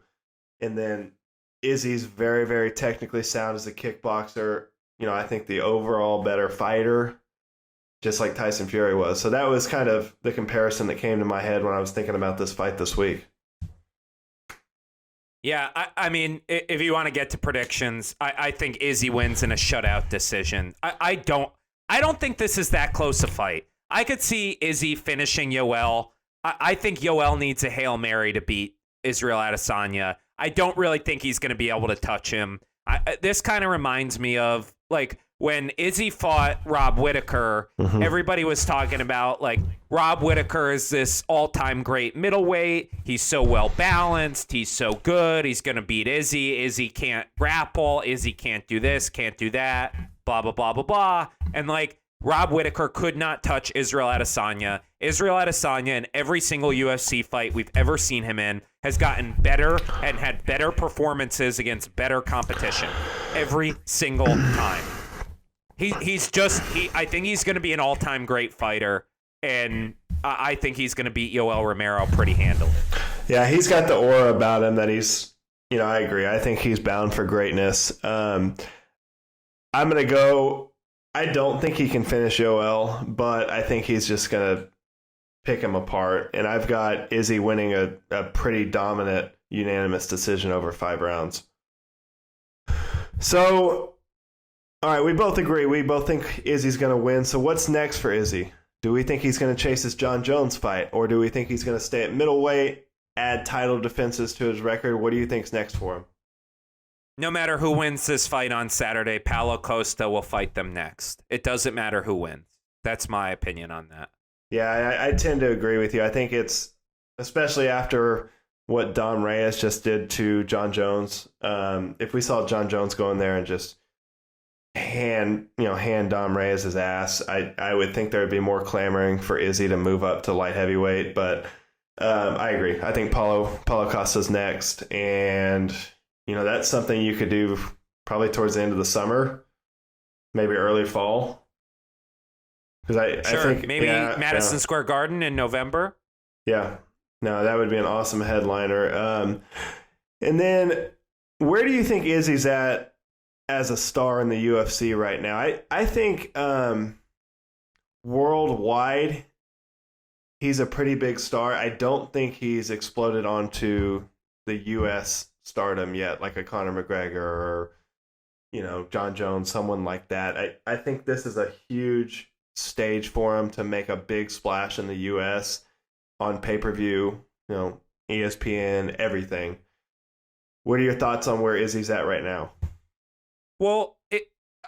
And then Izzy's very, very technically sound as a kickboxer. I think the overall better fighter, just like Tyson Fury was. So that was kind of the comparison that came to my head when I was thinking about this fight this week. Yeah, I mean, if you want to get to predictions, I think Izzy wins in a shutout decision. I don't think this is that close a fight. I could see Izzy finishing Yoel. I think Yoel needs a Hail Mary to beat Israel Adesanya. I don't really think he's going to be able to touch him. This kind of reminds me of like when Izzy fought Rob Whittaker. Everybody was talking about like Rob Whittaker is this all-time great middleweight. He's so well balanced. He's so good. He's going to beat Izzy. Izzy can't grapple. Izzy can't do this, can't do that. Blah blah blah blah blah. And like Rob Whittaker could not touch Israel Adesanya. Israel Adesanya in every single UFC fight we've ever seen him in has gotten better and had better performances against better competition every single time. I think he's going to be an all-time great fighter, and I think he's going to beat Yoel Romero pretty handily. Yeah, he's got the aura about him that he's, I agree. I think he's bound for greatness. I'm going to go. I don't think he can finish Yoel, but I think he's just going to pick him apart. And I've got Izzy winning a pretty dominant unanimous decision over 5 rounds. So, all right, we both agree. We both think Izzy's going to win. So what's next for Izzy? Do we think he's going to chase his John Jones fight? Or do we think he's going to stay at middleweight, add title defenses to his record? What do you think's next for him? No matter who wins this fight on Saturday, Paulo Costa will fight them next. It doesn't matter who wins. That's my opinion on that. Yeah, I tend to agree with you. I think it's, especially after what Dom Reyes just did to John Jones, if we saw John Jones go in there and just hand Dom Reyes his ass, I would think there would be more clamoring for Izzy to move up to light heavyweight. But I agree. I think Paulo Costa's next, and that's something you could do probably towards the end of the summer, maybe early fall. Because I think maybe Madison Square Garden in November. Yeah, no, that would be an awesome headliner. And then, where do you think Izzy's at as a star in the UFC right now? I think worldwide, he's a pretty big star. I don't think he's exploded onto the U.S. stardom yet, like a Conor McGregor or John Jones, someone like that. I think this is a huge stage for him to make a big splash in the U.S. on pay-per-view, ESPN, everything. What are your thoughts on where Izzy's at right now? Well,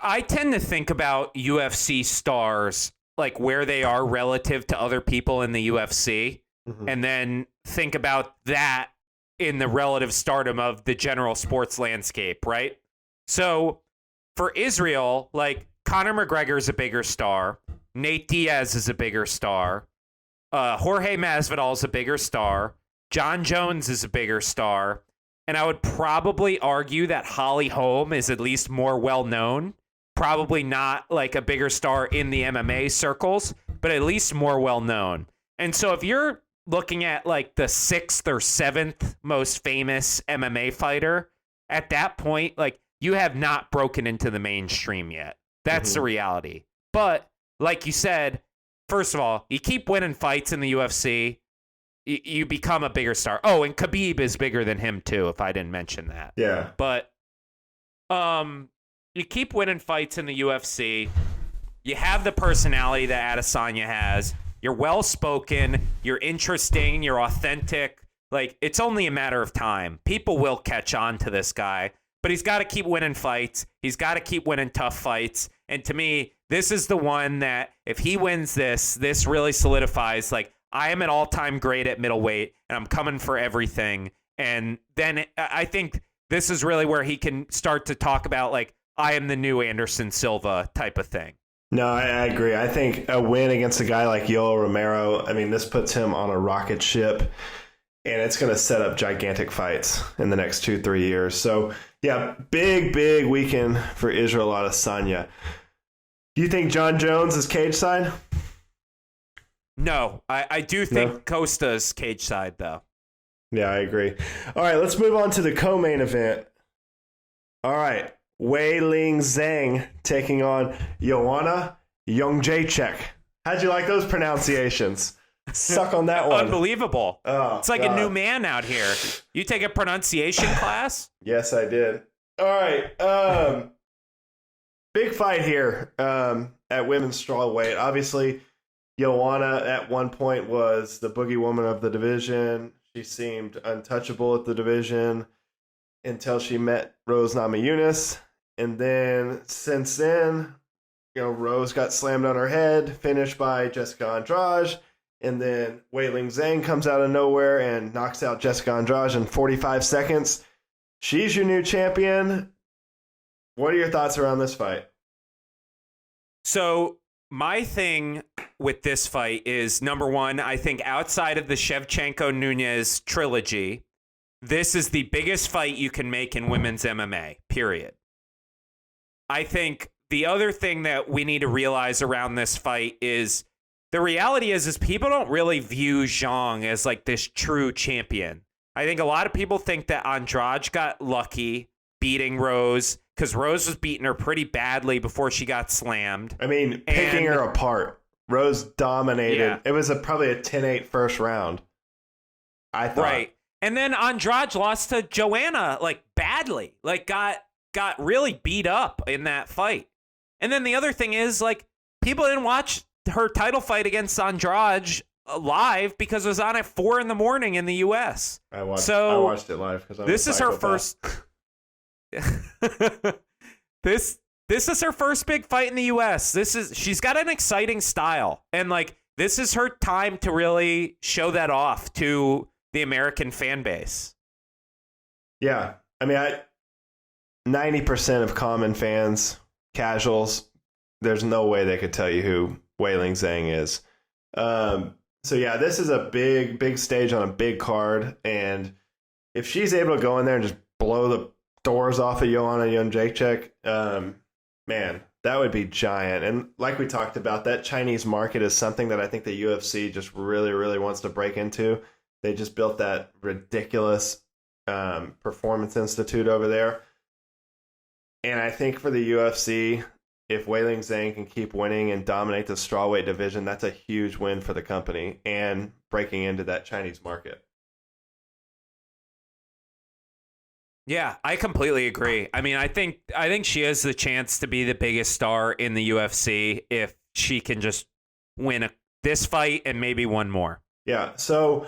I tend to think about UFC stars like where they are relative to other people in the UFC, and then think about that in the relative stardom of the general sports landscape, right? So for Israel, like Conor McGregor is a bigger star. Nate Diaz is a bigger star. Jorge Masvidal is a bigger star. John Jones is a bigger star. And I would probably argue that Holly Holm is at least more well-known. Probably not like a bigger star in the MMA circles, but at least more well-known. And so if you're looking at like the 6th or 7th most famous MMA fighter, at that point, like you have not broken into the mainstream yet. That's the reality. But like you said, first of all, you keep winning fights in the UFC, you become a bigger star. Oh, and Khabib is bigger than him too, if I didn't mention that. Yeah. But you keep winning fights in the UFC. You have the personality that Adesanya has. You're well-spoken. You're interesting. You're authentic. Like, it's only a matter of time. People will catch on to this guy. But he's got to keep winning fights. He's got to keep winning tough fights. And to me, this is the one that if he wins this really solidifies, like, I am an all-time great at middleweight, and I'm coming for everything. And then I think this is really where he can start to talk about, like, I am the new Anderson Silva type of thing. No, I agree. I think a win against a guy like Yoel Romero, I mean, this puts him on a rocket ship, and it's going to set up gigantic fights in the next 2-3 years. So, yeah, big weekend for Israel Adesanya. Do you think John Jones is cage side? No, I do think Costa's cage side, though. Yeah, I agree. All right, let's move on to the co-main event. All right, Weili Zhang taking on Joanna Jędrzejczyk. How'd you like those pronunciations? Suck on that one. Unbelievable. Oh, it's like God. a new man out here. You take a pronunciation class? Yes, I did. All right. Big fight here at women's strawweight. Obviously, Joanna at one point was the boogie woman of the division. She seemed untouchable at the division until she met Rose Namajunas. And then since then, Rose got slammed on her head, finished by Jessica Andrade. And then Weili Zhang comes out of nowhere and knocks out Jessica Andrade in 45 seconds. She's your new champion. What are your thoughts around this fight? So my thing with this fight is, number one, I think outside of the Shevchenko-Nunez trilogy, this is the biggest fight you can make in women's MMA, period. I think the other thing that we need to realize around this fight is the reality is people don't really view Zhang as like this true champion. I think a lot of people think that Andrade got lucky beating Rose because Rose was beating her pretty badly before she got slammed. I mean, picking her apart. Rose dominated. Yeah. It was probably a 10-8 first round, I thought. Right. And then Andrade lost to Joanna like badly, like got really beat up in that fight. And then the other thing is, like, people didn't watch her title fight against Andrade live because it was on at 4 a.m. in the U.S. I watched it live because this is her first. This is her first big fight in the U.S. She's got an exciting style, and like this is her time to really show that off to the American fan base. Yeah, I mean, 90% of common fans, casuals, there's no way they could tell you who Weili Zhang is. So yeah, this is a big stage on a big card, and if she's able to go in there and just blow the doors off of Joanna Jędrzejczyk, man, that would be giant. And like we talked about, that Chinese market is something that I think the UFC just really wants to break into. They just built that ridiculous performance institute over there. And I think for the UFC, if Weili Zhang can keep winning and dominate the strawweight division, that's a huge win for the company and breaking into that Chinese market. Yeah, I completely agree. I mean, I think she has the chance to be the biggest star in the UFC if she can just win this fight and maybe one more. Yeah. So,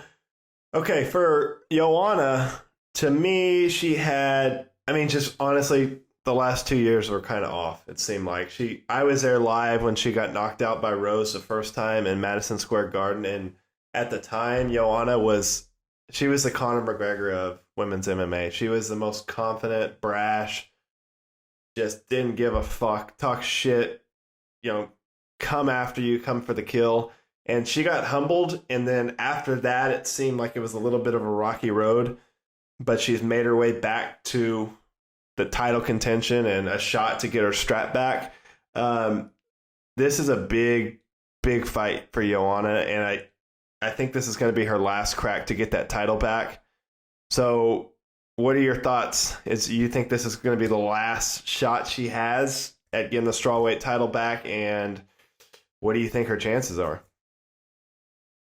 okay, for Joanna, to me, she had, I mean, just honestly, the last 2 years were kind of off. It seemed like I was there live when she got knocked out by Rose the first time in Madison Square Garden. And at the time, Joanna was the Conor McGregor of women's MMA. She was the most confident, brash, just didn't give a fuck, talk shit, come after you, come for the kill. And she got humbled. And then after that, it seemed like it was a little bit of a rocky road, but she's made her way back to the title contention and a shot to get her strap back. This is a big fight for Joanna. And I think this is going to be her last crack to get that title back. So what are your thoughts? You think this is going to be the last shot she has at getting the strawweight title back? And what do you think her chances are?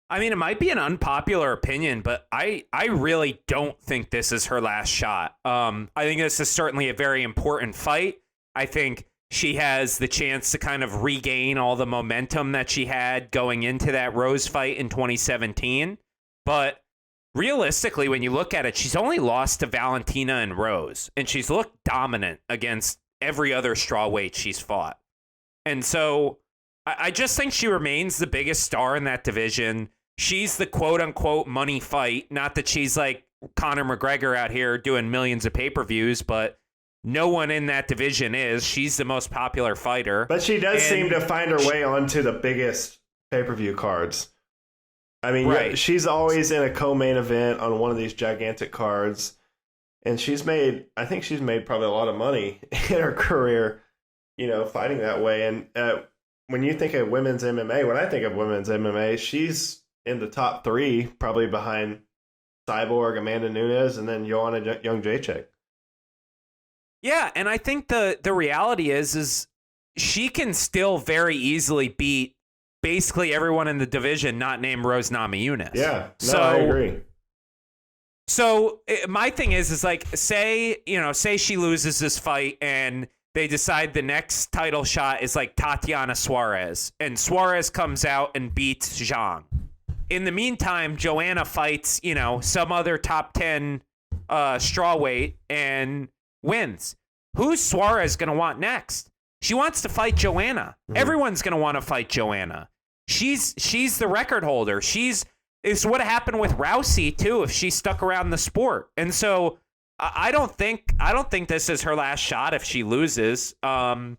I mean, it might be an unpopular opinion, but I really don't think this is her last shot. I think this is certainly a very important fight. I think she has the chance to kind of regain all the momentum that she had going into that Rose fight in 2017. But realistically, when you look at it, she's only lost to Valentina and Rose, and she's looked dominant against every other strawweight she's fought. And so I just think she remains the biggest star in that division. She's the quote-unquote money fight. Not that she's like Conor McGregor out here doing millions of pay-per-views, but no one in that division is. She's the most popular fighter. But she does seem to find her way onto the biggest pay-per-view cards. I mean, right. She's always in a co-main event on one of these gigantic cards. And I think she's made probably a lot of money in her career, fighting that way. And when you think of women's MMA, when I think of women's MMA, she's in the top 3, probably behind Cyborg, Amanda Nunes, and then Joanna Jędrzejczyk. Yeah, and I think the reality is she can still very easily beat basically everyone in the division not named Rose Namajunas. Yeah, I agree. So my thing is like, say she loses this fight and they decide the next title shot is like Tatiana Suarez, and Suarez comes out and beats Zhang. In the meantime, Joanna fights, some other top 10 strawweight and wins. Who's Suarez going to want next? She wants to fight Joanna. Mm-hmm. Everyone's going to want to fight Joanna. She's the record holder. It's what happened with Rousey too if she stuck around the sport. And so I don't think this is her last shot if she loses. I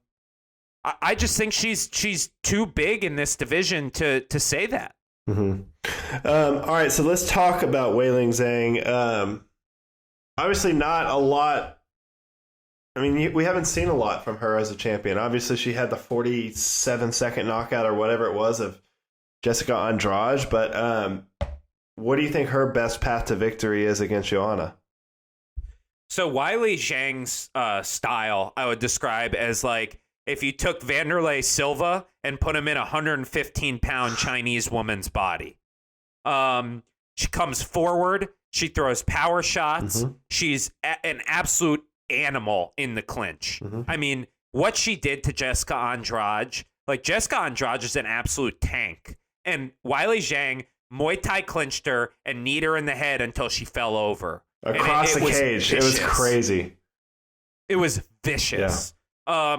just think she's too big in this division to say that. Mm-hmm. All right, so let's talk about Weili Zhang. Obviously, not a lot. I mean, we haven't seen a lot from her as a champion. Obviously, she had the 47-second knockout or whatever it was of Jessica Andrade. But what do you think her best path to victory is against Joanna? So Weili Zhang's style, I would describe as like if you took Vanderlei Silva and put him in a 115-pound Chinese woman's body. She comes forward. She throws power shots. Mm-hmm. She's an absolute animal in the clinch. Mm-hmm. I mean, what she did to Jessica Andrade, like Jessica Andrade is an absolute tank. And Weili Zhang Muay Thai clinched her and kneed her in the head until she fell over. Across the cage. Vicious. It was crazy. It was vicious. Yeah.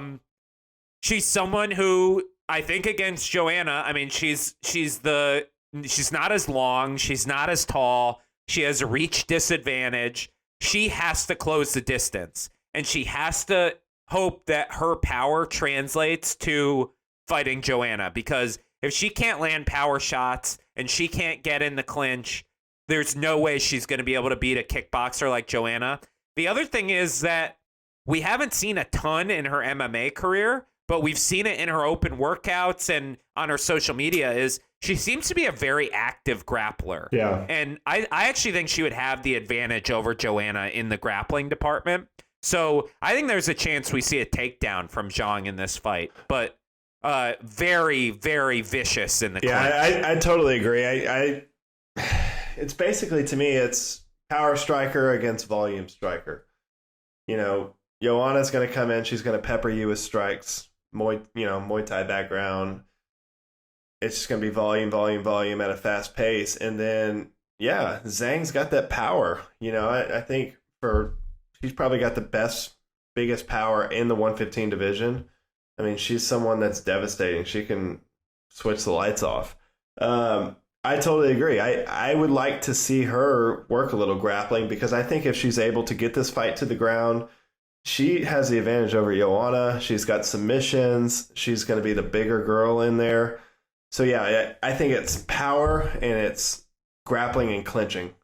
She's someone who I think against Joanna, I mean, she's not as long. She's not as tall. She has a reach disadvantage. She has to close the distance, and she has to hope that her power translates to fighting Joanna, because if she can't land power shots and she can't get in the clinch, there's no way she's going to be able to beat a kickboxer like Joanna. The other thing is that we haven't seen a ton in her MMA career, but we've seen it in her open workouts and on her social media, is she seems to be a very active grappler. Yeah. And I actually think she would have the advantage over Joanna in the grappling department. So I think there's a chance we see a takedown from Zhang in this fight, but very, very vicious in the clinch. Yeah, I totally agree. It's basically, to me, it's power striker against volume striker. Joanna's going to come in. She's going to pepper you with strikes. Muay Thai background. It's just going to be volume at a fast pace. And then, yeah, Zhang's got that power. I think she's probably got the biggest power in the 115 division. I mean, she's someone that's devastating. She can switch the lights off. I totally agree. I would like to see her work a little grappling, because I think if she's able to get this fight to the ground, she has the advantage over Joanna. She's got submissions. She's going to be the bigger girl in there. So, yeah, I think it's power and it's grappling and clinching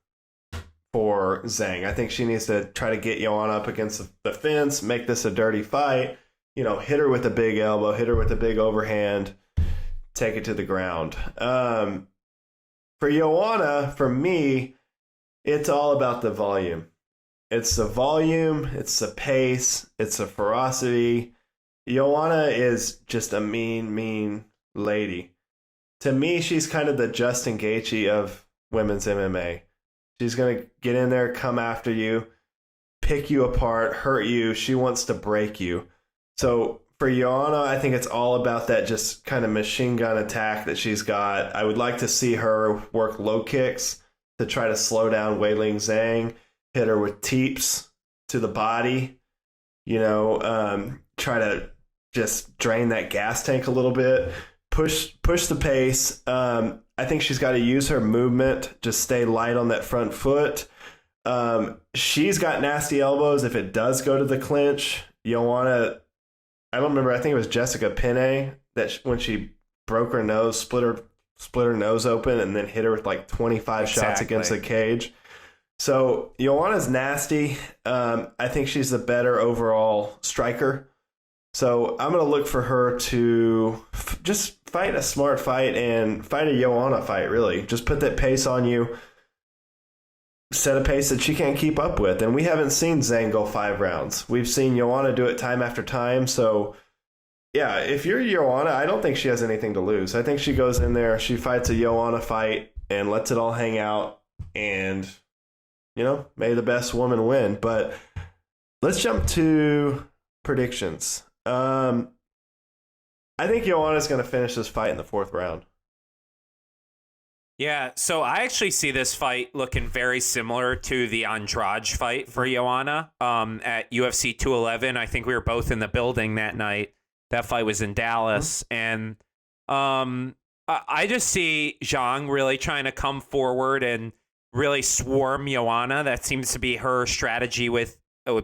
for Zhang. I think she needs to try to get Joanna up against the fence, make this a dirty fight, hit her with a big elbow, hit her with a big overhand, take it to the ground. For Joanna, for me, it's all about the volume. It's the volume, it's the pace, it's the ferocity. Joanna is just a mean lady. To me, she's kind of the Justin Gaethje of women's MMA. She's going to get in there, come after you, pick you apart, hurt you. She wants to break you. So for Joanna, I think it's all about that just kind of machine gun attack that she's got. I would like to see her work low kicks to try to slow down Weili Zhang, hit her with teeps to the body, try to just drain that gas tank a little bit, push the pace. I think she's got to use her movement, just stay light on that front foot. She's got nasty elbows if it does go to the clinch. Joanna, I don't remember, I think it was Jessica Penne that when she broke her nose, split her nose open, and then hit her with like 25 shots against the cage. So Joanna's nasty. I think she's the better overall striker. So I'm going to look for her to just fight a smart fight and fight a Joanna fight, really. Just put that pace on you, set a pace that she can't keep up with. And we haven't seen Zhang go 5 rounds. We've seen Joanna do it time after time. So, yeah, if you're Joanna, I don't think she has anything to lose. I think she goes in there, she fights a Joanna fight and lets it all hang out. And, may the best woman win. But let's jump to predictions. I think Joanna's going to finish this fight in the 4th round. Yeah, so I actually see this fight looking very similar to the Andrade fight for Joanna at UFC 211. I think we were both in the building that night. That fight was in Dallas. And I just see Zhang really trying to come forward and really swarm Joanna. That seems to be her strategy with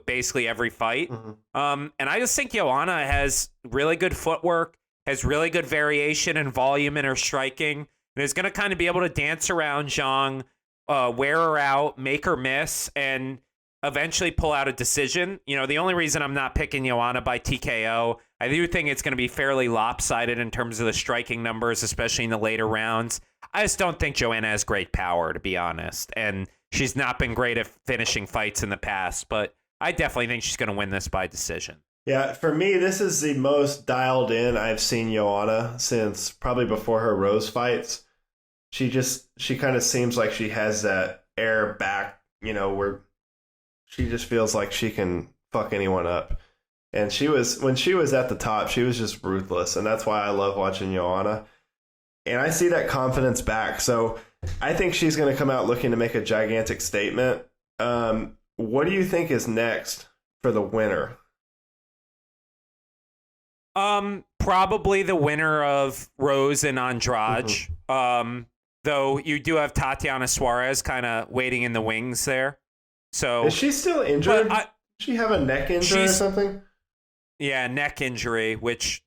basically every fight. And I just think Joanna has really good footwork, has really good variation and volume in her striking, and is going to kind of be able to dance around Zhang, wear her out, make her miss, and eventually pull out a decision. The only reason I'm not picking Joanna by TKO, I do think it's going to be fairly lopsided in terms of the striking numbers, especially in the later rounds. I just don't think Joanna has great power, to be honest, and she's not been great at finishing fights in the past, but I definitely think she's going to win this by decision. Yeah, for me, this is the most dialed in I've seen Joanna since probably before her Rose fights. She kind of seems like she has that air back, where she just feels like she can fuck anyone up. And when she was at the top, she was just ruthless. And that's why I love watching Joanna. And I see that confidence back. So I think she's going to come out looking to make a gigantic statement. What do you think is next for the winner? Probably the winner of Rose and Andrade. Though you do have Tatiana Suarez kind of waiting in the wings there. So is she still injured? Does she have a neck injury or something? Yeah, neck injury, which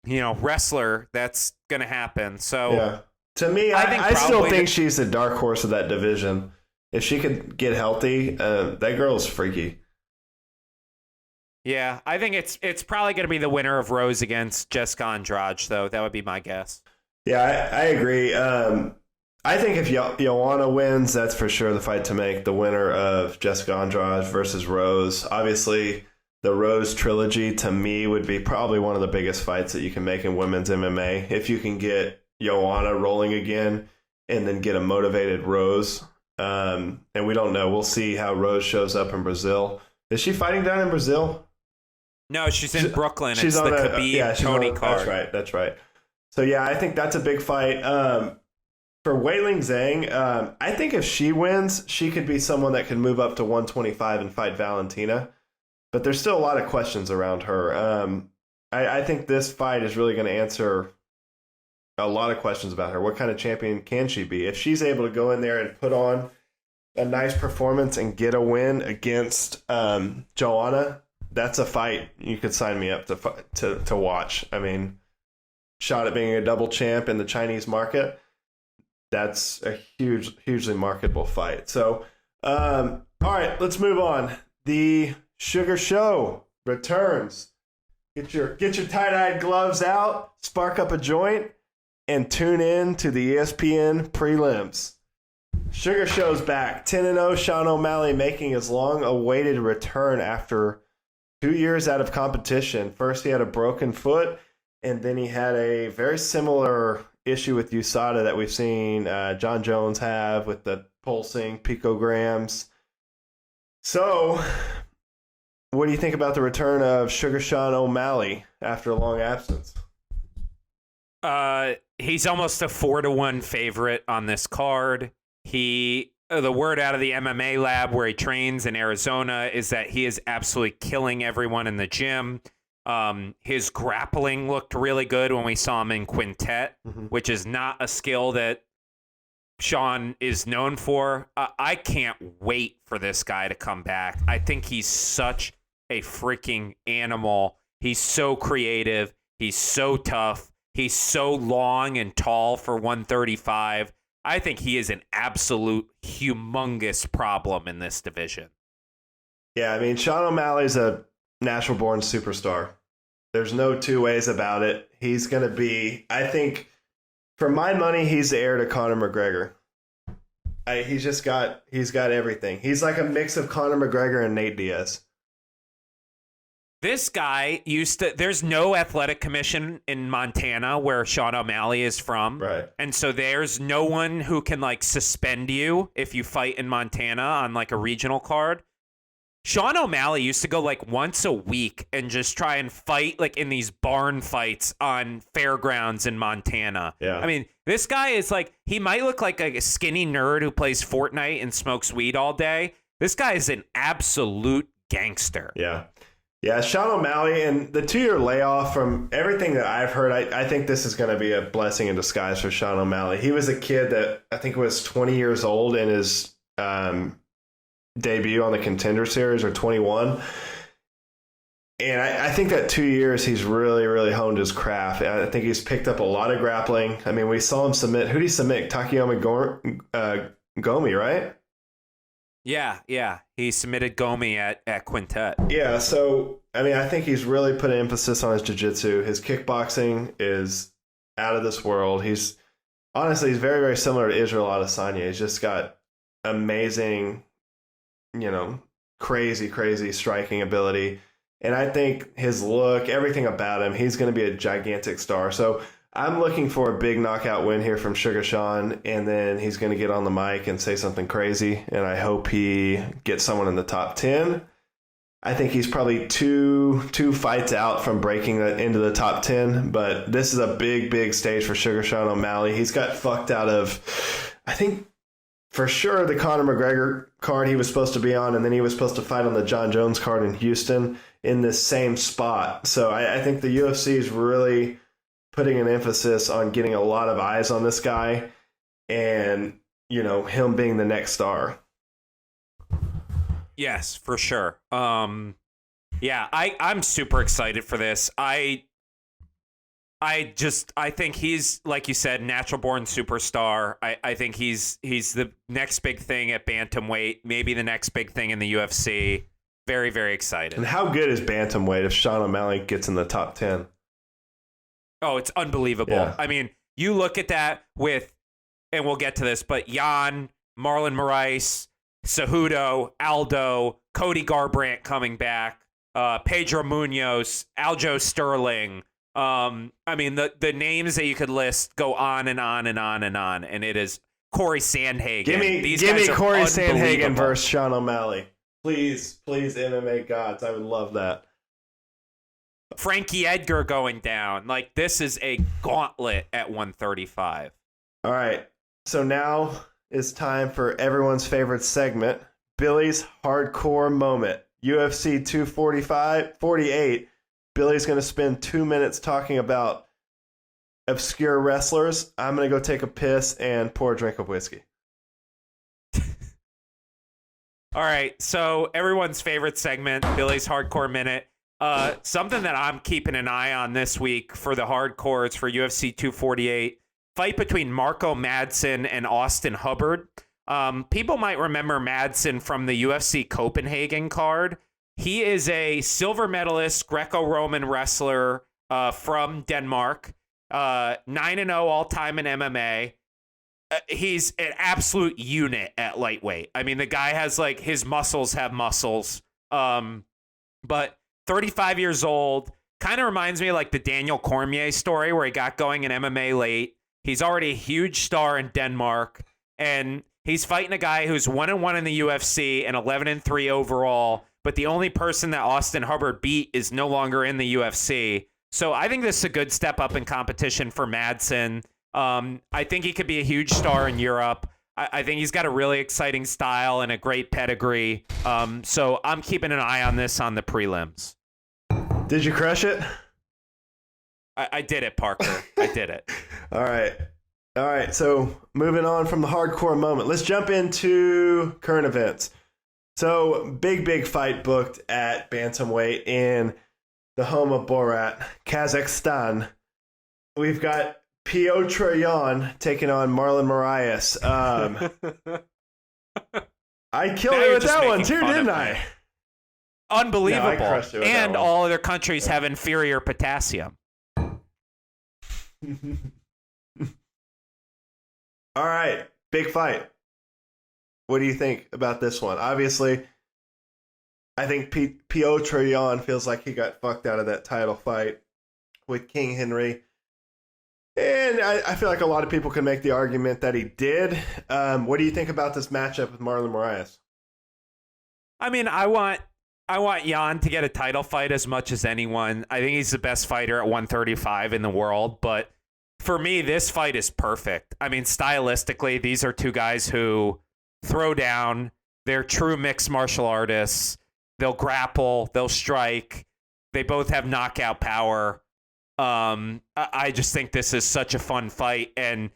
wrestler, that's gonna happen. So yeah, to me, I still think she's the dark horse of that division. If she could get healthy, that girl's freaky. Yeah, I think it's probably going to be the winner of Rose against Jessica Andrade, though. That would be my guess. Yeah, I agree. I think if Joanna wins, that's for sure the fight to make. The winner of Jessica Andrade versus Rose. Obviously, the Rose trilogy, to me, would be probably one of the biggest fights that you can make in women's MMA. If you can get Joanna rolling again and then get a motivated Rose. And we don't know. We'll see how Rose shows up in Brazil. Is she fighting down in Brazil? No, she's in Brooklyn. She's on the Khabib Tony card. That's right. So, yeah, I think that's a big fight. For Weili Zhang, I think if she wins, she could be someone that can move up to 125 and fight Valentina. But there's still a lot of questions around her. I think this fight is really going to answer a lot of questions about her. What kind of champion can she be? If she's able to go in there and put on a nice performance and get a win against Joanna, that's a fight you could sign me up to watch. I mean, shot at being a double champ in the Chinese market, that's a hugely marketable fight. So, all right, let's move on. The Sugar Show returns. Get your tie-dyed gloves out, spark up a joint, and tune in to the ESPN prelims. Sugar Show's back. 10-0, Sean O'Malley making his long-awaited return after 2 years out of competition. First, he had a broken foot, and then he had a very similar issue with USADA that we've seen John Jones have with the pulsing picograms. So, what do you think about the return of Sugar Sean O'Malley after a long absence? He's almost a 4-1 favorite on this card. The word out of the MMA lab where he trains in Arizona is that he is absolutely killing everyone in the gym. His grappling looked really good when we saw him in quintet, which is not a skill that Sean is known for. I can't wait for this guy to come back. I think he's such a freaking animal. He's so creative. He's so tough. He's so long and tall for 135. I think he is an absolute humongous problem in this division. Yeah, I mean, Sean O'Malley's a natural-born superstar. There's no two ways about it. He's going to be, I think, for my money, he's the heir to Conor McGregor. He's got everything. He's like a mix of Conor McGregor and Nate Diaz. This guy there's no athletic commission in Montana where Sean O'Malley is from. Right. And so there's no one who can like suspend you if you fight in Montana on like a regional card. Sean O'Malley used to go like once a week and just try and fight like in these barn fights on fairgrounds in Montana. Yeah. I mean, this guy is like, he might look like a skinny nerd who plays Fortnite and smokes weed all day. This guy is an absolute gangster. Yeah. Yeah, Sean O'Malley, and the 2-year layoff, from everything that I've heard, I think this is going to be a blessing in disguise for Sean O'Malley. He was a kid that I think was 20 years old in his debut on the Contender Series, or 21. And I think that 2 years he's really, really honed his craft. I think he's picked up a lot of grappling. I mean, we saw him submit. Who did he submit? Takayama Gomi, right? Yeah. He submitted Gomi at Quintet. Yeah, so, I mean, I think he's really put an emphasis on his jiu-jitsu. His kickboxing is out of this world. He's very, very similar to Israel Adesanya. He's just got amazing, crazy striking ability. And I think his look, everything about him, he's going to be a gigantic star. So I'm looking for a big knockout win here from Sugar Sean, and then he's going to get on the mic and say something crazy, and I hope he gets someone in the top 10. I think he's probably two fights out from breaking into the top 10, but this is a big, big stage for Sugar Sean O'Malley. He's got fucked out of, I think, for sure, the Conor McGregor card he was supposed to be on, and then he was supposed to fight on the John Jones card in Houston in this same spot. So I think the UFC is really putting an emphasis on getting a lot of eyes on this guy and, him being the next star. Yes, for sure. I'm super excited for this. I think he's, like you said, natural born superstar. I think he's the next big thing at bantamweight, maybe the next big thing in the UFC. Very, very excited. And how good is bantamweight if Sean O'Malley gets in the top 10? Oh, it's unbelievable. Yeah. I mean, you look at that with, and we'll get to this, but Yan, Marlon Moraes, Cejudo, Aldo, Cody Garbrandt coming back, Pedro Munoz, Aljo Sterling. I mean, the names that you could list go on and on and on and on, and it is Corey Sandhagen. Give me Corey Sandhagen versus Sean O'Malley. Please, MMA gods. I would love that. Frankie Edgar going down. Like, this is a gauntlet at 135. All right. So now it's time for everyone's favorite segment, Billy's Hardcore Moment. UFC 248. Billy's going to spend 2 minutes talking about obscure wrestlers. I'm going to go take a piss and pour a drink of whiskey. All right. So everyone's favorite segment, Billy's Hardcore Minute. Something that I'm keeping an eye on this week for the hardcores for UFC 248, fight between Marco Madsen and Austin Hubbard. People might remember Madsen from the UFC Copenhagen card. He is a silver medalist Greco-Roman wrestler from Denmark, 9-0 all-time in MMA. He's an absolute unit at lightweight. I mean, the guy has, like, his muscles have muscles. But 35 years old, kind of reminds me of, like, the Daniel Cormier story where he got going in MMA late. He's already a huge star in Denmark, and he's fighting a guy who's 1-1 in the UFC and 11-3 overall, but the only person that Austin Hubbard beat is no longer in the UFC. So I think this is a good step up in competition for Madsen. I think he could be a huge star in Europe. I think he's got a really exciting style and a great pedigree. So I'm keeping an eye on this on the prelims. Did you crush it? I did it, Parker. I did it. All right. So moving on from the hardcore moment, let's jump into current events. So big fight booked at bantamweight in the home of Borat, Kazakhstan. We've got Piotr Yan taking on Marlon Moraes. I killed it with that one too, didn't I? unbelievable. No, I crushed it with and that one. all other countries have inferior potassium. All right, big fight. What do you think about this one? Obviously, I think Piotr Yan feels like he got fucked out of that title fight with King Henry. And I feel like a lot of people can make the argument that he did. What do you think about this matchup with Marlon Moraes? I mean, I want Yan to get a title fight as much as anyone. I think he's the best fighter at 135 in the world. But for me, this fight is perfect. I mean, stylistically, these are two guys who throw down. They're true mixed martial artists. They'll grapple. They'll strike. They both have knockout power. I just think this is such a fun fight. And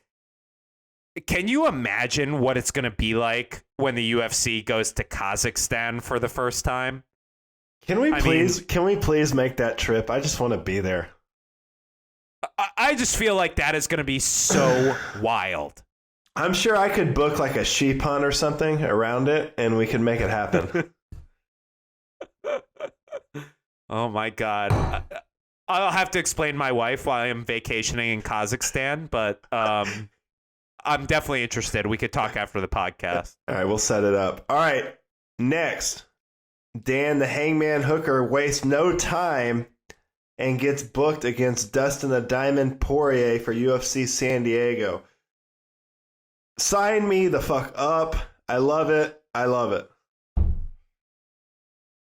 can you imagine what it's going to be like when the UFC goes to Kazakhstan for the first time? Can we please make that trip? I just want to be there. I just feel like that is going to be so wild. I'm sure I could book like a sheep hunt or something around it, and we could make it happen. Oh, my God. I'll have to explain my wife why I'm vacationing in Kazakhstan, but I'm definitely interested. We could talk after the podcast. All right, we'll set it up. All right, next. Dan the Hangman Hooker wastes no time and gets booked against Dustin the Diamond Poirier for UFC San Diego. Sign me the fuck up. I love it. I love it.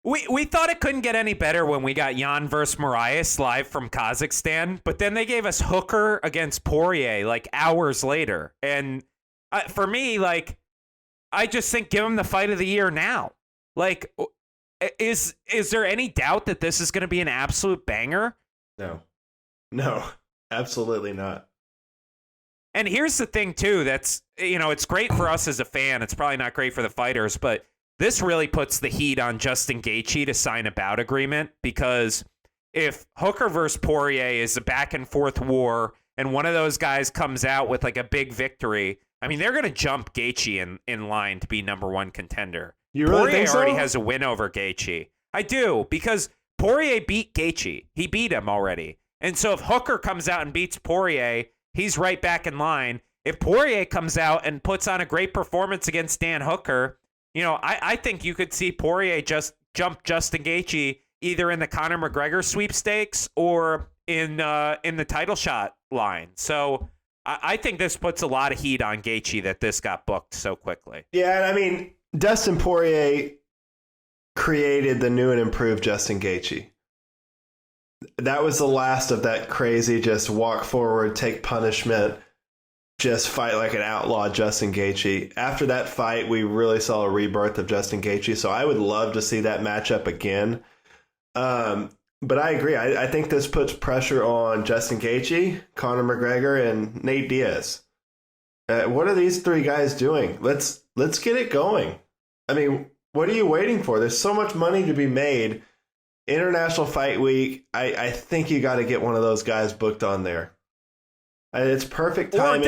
We thought it couldn't get any better when we got Yan versus Moraes live from Kazakhstan, but then they gave us Hooker against Poirier like hours later. And for me, like, I just think give him the fight of the year now. Like, is there any doubt that this is going to be an absolute banger? No, absolutely not. And here's the thing, too, that's, it's great for us as a fan. It's probably not great for the fighters, but this really puts the heat on Justin Gaethje to sign a bout agreement, because if Hooker versus Poirier is a back and forth war and one of those guys comes out with like a big victory, I mean, they're going to jump Gaethje in line to be number one contender. You really Poirier think so? already has a win over Gaethje. I do, because Poirier beat Gaethje. He beat him already. And so if Hooker comes out and beats Poirier, he's right back in line. If Poirier comes out and puts on a great performance against Dan Hooker, I think you could see Poirier just jump Justin Gaethje either in the Conor McGregor sweepstakes or in the title shot line. So I think this puts a lot of heat on Gaethje that this got booked so quickly. Yeah, I mean, Dustin Poirier created the new and improved Justin Gaethje. That was the last of that crazy just walk forward, take punishment, just fight like an outlaw Justin Gaethje. After that fight, we really saw a rebirth of Justin Gaethje, so I would love to see that matchup again. But I agree. I think this puts pressure on Justin Gaethje, Conor McGregor, and Nate Diaz. What are these three guys doing? Let's get it going. I mean, what are you waiting for? There's so much money to be made. International Fight Week, I think you got to get one of those guys booked on there. It's perfect timing.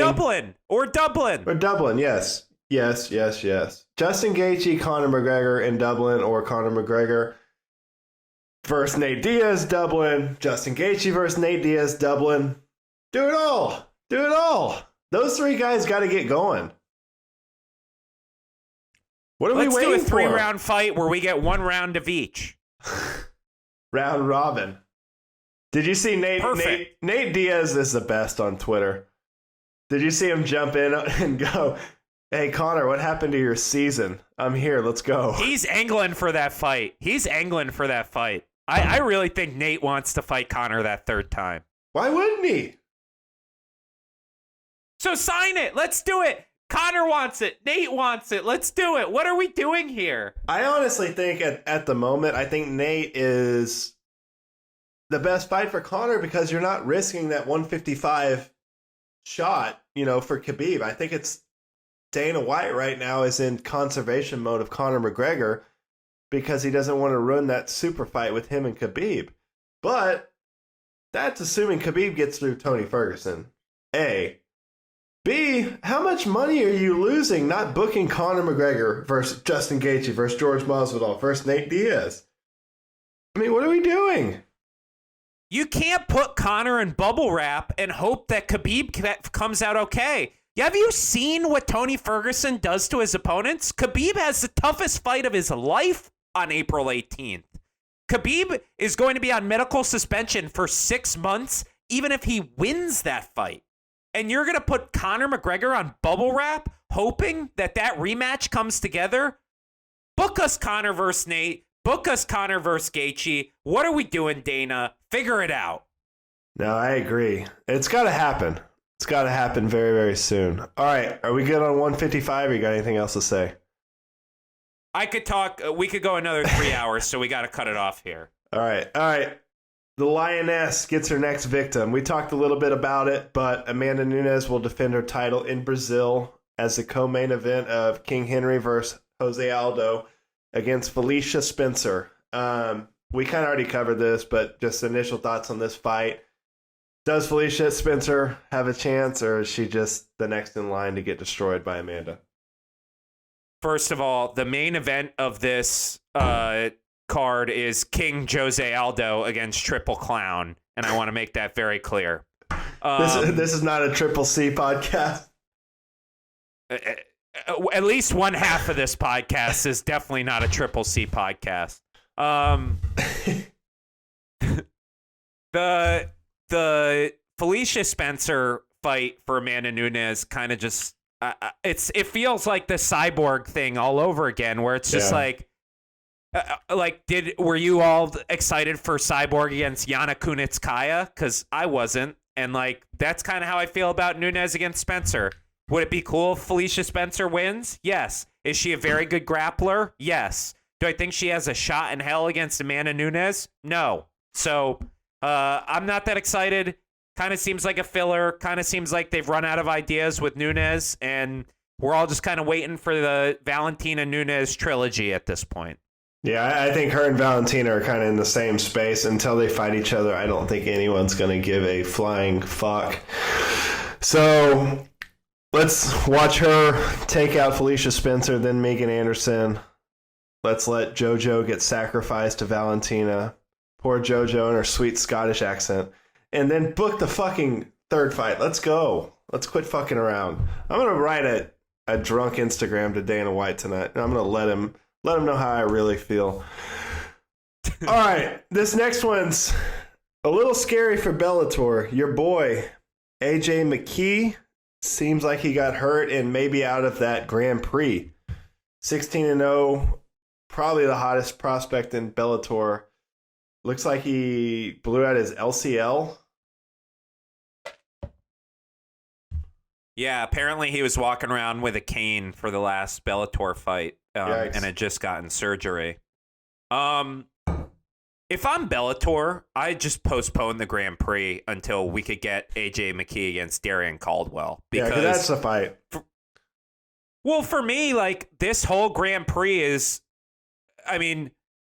Or Dublin, yes. Justin Gaethje, Conor McGregor in Dublin, or Conor McGregor versus Nate Diaz, Dublin. Justin Gaethje versus Nate Diaz, Dublin. Do it all. Those three guys got to get going. What are we waiting for? Let's do a 3-round fight where we get 1 round of each. Round robin. Did you see Nate Diaz is the best on Twitter. Did you see him jump in and go, "Hey, Connor, what happened to your season? I'm here. Let's go." He's angling for that fight. I really think Nate wants to fight Connor that third time. Why wouldn't he? So sign it. Let's do it. Connor wants it. Nate wants it. Let's do it. What are we doing here? I honestly think at the moment, I think Nate is the best fight for Connor because you're not risking that 155 shot, for Khabib. I think it's Dana White right now is in conservation mode of Conor McGregor because he doesn't want to run that super fight with him and Khabib. But that's assuming Khabib gets through Tony Ferguson. A. B, how much money are you losing not booking Conor McGregor versus Justin Gaethje versus George Masvidal versus Nate Diaz? I mean, what are we doing? You can't put Conor in bubble wrap and hope that Khabib comes out okay. Have you seen what Tony Ferguson does to his opponents? Khabib has the toughest fight of his life on April 18th. Khabib is going to be on medical suspension for 6 months, even if he wins that fight. And you're going to put Conor McGregor on bubble wrap, hoping that rematch comes together? Book us Conor versus Nate. Book us Conor versus Gaethje. What are we doing, Dana? Figure it out. No, I agree. It's got to happen. It's got to happen very, very soon. All right. Are we good on 155 or you got anything else to say? I could talk. We could go another 3 hours, so we got to cut it off here. All right. The Lioness gets her next victim. We talked a little bit about it, but Amanda Nunes will defend her title in Brazil as the co-main event of King Henry versus Jose Aldo against Felicia Spencer. We kind of already covered this, but just initial thoughts on this fight. Does Felicia Spencer have a chance, or is she just the next in line to get destroyed by Amanda? First of all, the main event of this card is King Jose Aldo against Triple Clown, and I want to make that very clear. This is not a Triple C podcast. At least one half of this podcast is definitely not a Triple C podcast. The Felicia Spencer fight for Amanda Nunes kind of just it feels like the Cyborg thing all over again, where it's just were you all excited for Cyborg against Yana Kunitskaya? Because I wasn't, and that's kind of how I feel about Nunes against Spencer. Would it be cool if Felicia Spencer wins? Yes. Is she a very good grappler? Yes. Do I think she has a shot in hell against Amanda Nunes? No. So I'm not that excited. Kind of seems like a filler. Kind of seems like they've run out of ideas with Nunes, and we're all just kind of waiting for the Valentina Nunes trilogy at this point. Yeah, I think her and Valentina are kind of in the same space. Until they fight each other, I don't think anyone's going to give a flying fuck. So let's watch her take out Felicia Spencer, then Megan Anderson. Let's let JoJo get sacrificed to Valentina. Poor JoJo in her sweet Scottish accent. And then book the fucking third fight. Let's go. Let's quit fucking around. I'm going to write a drunk Instagram to Dana White tonight, and I'm going to let him know how I really feel. All right. This next one's a little scary for Bellator. Your boy, AJ McKee, seems like he got hurt and maybe out of that Grand Prix. 16-0, probably the hottest prospect in Bellator. Looks like he blew out his LCL. Yeah, apparently he was walking around with a cane for the last Bellator fight, and had just gotten surgery. If I'm Bellator, I just postpone the Grand Prix until we could get AJ McKee against Darian Caldwell. Because that's the fight. For me, this whole Grand Prix is,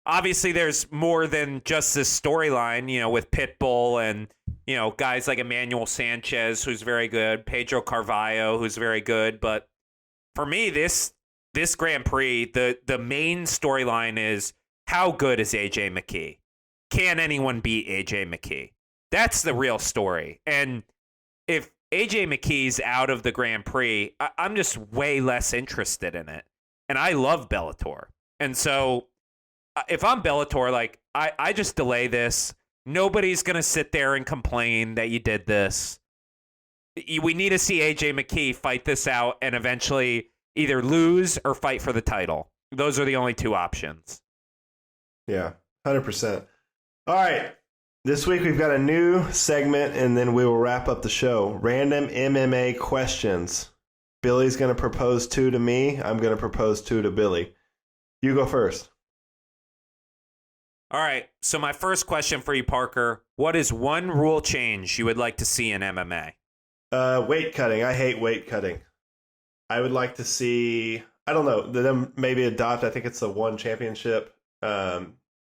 obviously there's more than just this storyline, with Pitbull and, guys like Emmanuel Sanchez, who's very good, Pedro Carvalho, who's very good. But for me, this Grand Prix, the main storyline is, how good is AJ McKee? Can anyone beat AJ McKee? That's the real story. And if AJ McKee's out of the Grand Prix, I'm just way less interested in it. And I love Bellator. And so if I'm Bellator, I just delay this. Nobody's going to sit there and complain that you did this. We need to see AJ McKee fight this out and eventually either lose or fight for the title. Those are the only two options. Yeah, 100%. All right. This week we've got a new segment, and then we will wrap up the show. Random MMA questions. Billy's going to propose 2 to me. I'm going to propose 2 to Billy. You go first. All right. So my first question for you, Parker, what is one rule change you would like to see in MMA? Weight cutting. I hate weight cutting. I would like to see, I don't know, them maybe adopt, I think it's the One Championship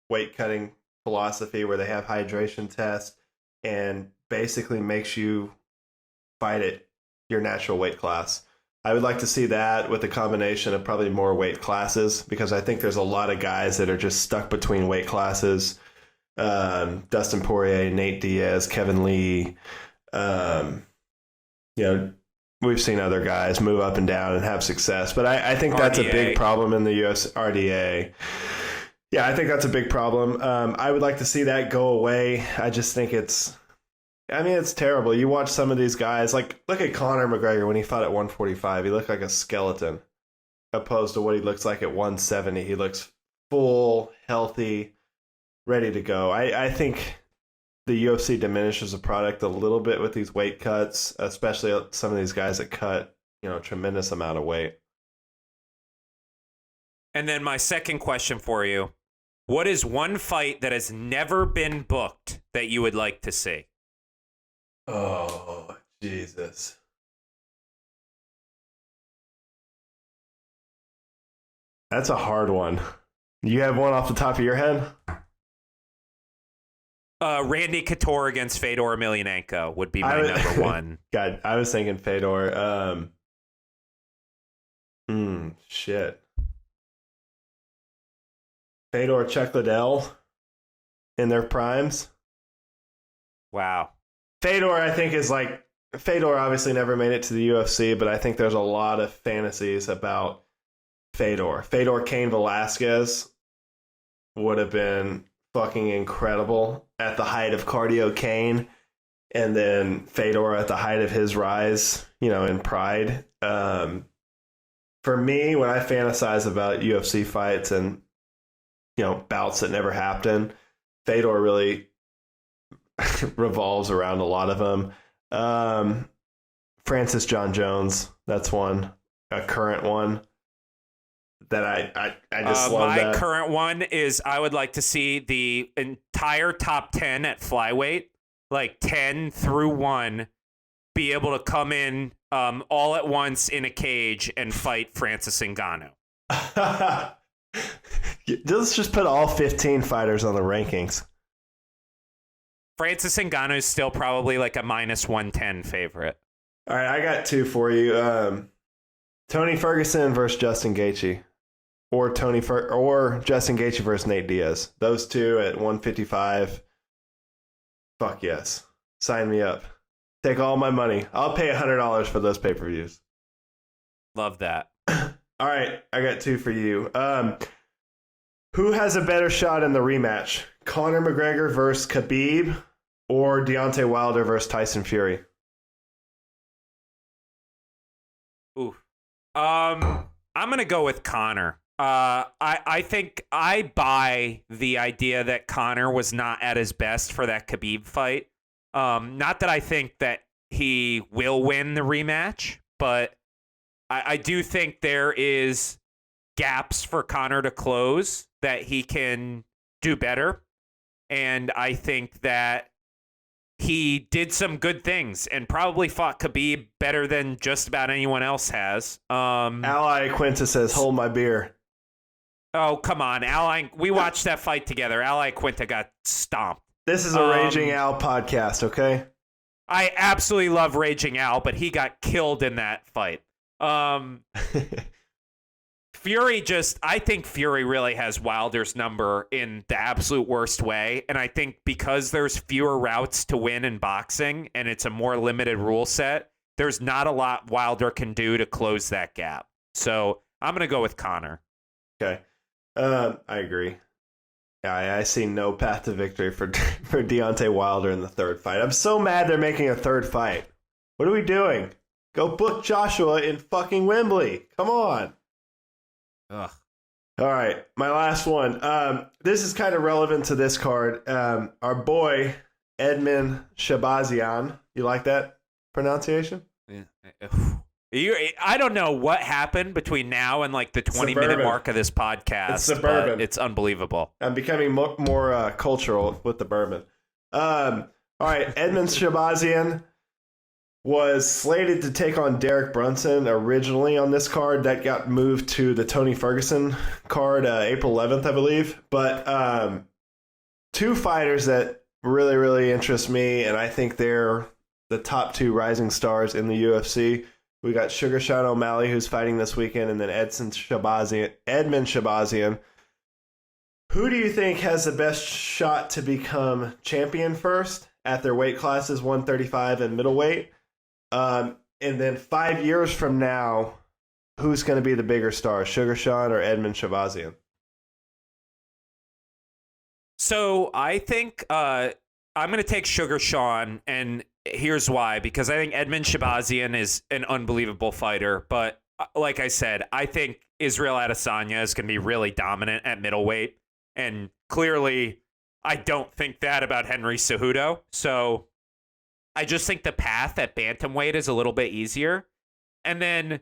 weight cutting philosophy where they have hydration tests and basically makes you fight at your natural weight class. I would like to see that with a combination of probably more weight classes, because I think there's a lot of guys that are just stuck between weight classes. Dustin Poirier, Nate Diaz, Kevin Lee. We've seen other guys move up and down and have success, but I think that's a big problem in the UFC RDA. Yeah, I think that's a big problem. I would like to see that go away. I just think it's terrible. You watch some of these guys, like look at Conor McGregor when he fought at 145. He looked like a skeleton opposed to what he looks like at 170. He looks full, healthy, ready to go. I think the UFC diminishes the product a little bit with these weight cuts, especially some of these guys that cut, a tremendous amount of weight. And then my second question for you, what is one fight that has never been booked that you would like to see? Oh, Jesus. That's a hard one. You have one off the top of your head? Randy Couture against Fedor Emelianenko would be my number one. God, I was thinking Fedor. Shit. Fedor, Chuck Liddell in their primes. Wow. Fedor, I think, Fedor obviously never made it to the UFC, but I think there's a lot of fantasies about Fedor. Fedor Cain Velasquez would have been fucking incredible at the height of Cardio Kane, and then Fedor at the height of his rise, in pride. For me, when I fantasize about UFC fights and, bouts that never happen, Fedor really revolves around a lot of them. Francis John Jones, that's one, a current one. That I just love my that. current one is I would like to see the entire top 10 at flyweight, like 10 through 1, be able to come in all at once in a cage and fight Francis Ngannou. Let's just put all 15 fighters on the rankings. Francis Ngannou is still probably like a minus 110 favorite. All right, I got two for you. Tony Ferguson versus Justin Gaethje. Or Justin Gaethje versus Nate Diaz. Those two at 155. Fuck yes. Sign me up. Take all my money. I'll pay $100 for those pay-per-views. Love that. All right, I got two for you. Who has a better shot in the rematch? Conor McGregor versus Khabib or Deontay Wilder versus Tyson Fury? Ooh. I'm going to go with Conor. I think I buy the idea that Conor was not at his best for that Khabib fight. Not that I think that he will win the rematch, but I do think there is gaps for Conor to close that he can do better. And I think that he did some good things and probably fought Khabib better than just about anyone else has. Ally Quinta says, hold my beer. Oh, come on. We watched that fight together. Ally Quinta got stomped. This is a Raging Al podcast, okay? I absolutely love Raging Al, but he got killed in that fight. I think Fury really has Wilder's number in the absolute worst way. And I think because there's fewer routes to win in boxing and it's a more limited rule set, there's not a lot Wilder can do to close that gap. So I'm going to go with Conor. Okay. I agree. Yeah, I see no path to victory for Deontay Wilder in the third fight. I'm so mad they're making a third fight. What are we doing? Go book Joshua in fucking Wembley. Come on. Ugh. All right, my last one. This is kind of relevant to this card. Our boy, Edmund Shabazian. You like that pronunciation? Yeah. I don't know what happened between now and like the 20-minute mark of this podcast. It's suburban. It's unbelievable. I'm becoming more cultural with the bourbon. All right, Edmund Shabazian was slated to take on Derek Brunson originally on this card. That got moved to the Tony Ferguson card April 11th, I believe. But two fighters that really, really interest me, and I think they're the top two rising stars in the UFC. We got Sugar Sean O'Malley, who's fighting this weekend, and then Edmund Shabazian, Who do you think has the best shot to become champion first at their weight classes, 135 and middleweight? And then 5 years from now, who's going to be the bigger star, Sugar Sean or Edmund Shavazian? So I think I'm going to take Sugar Sean, and here's why. Because I think Edmund Shavazian is an unbelievable fighter. But like I said, I think Israel Adesanya is going to be really dominant at middleweight. And clearly, I don't think that about Henry Cejudo. So I just think the path at bantamweight is a little bit easier. And then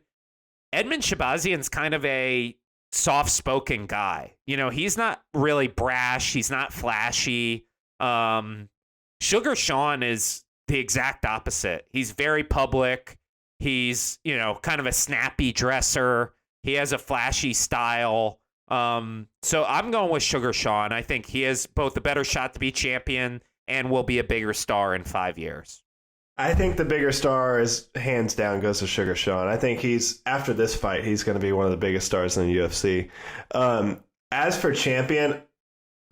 Edmund Shavazian's kind of a soft-spoken guy. You know, he's not really brash. He's not flashy. Sugar Sean is the exact opposite. He's very public. He's, you know, kind of a snappy dresser. He has a flashy style. So I'm going with Sugar Sean. I think he has both a better shot to be champion and will be a bigger star in 5 years. I think the bigger star is hands down goes to Sugar Sean. I think after this fight, he's going to be one of the biggest stars in the UFC. As for champion,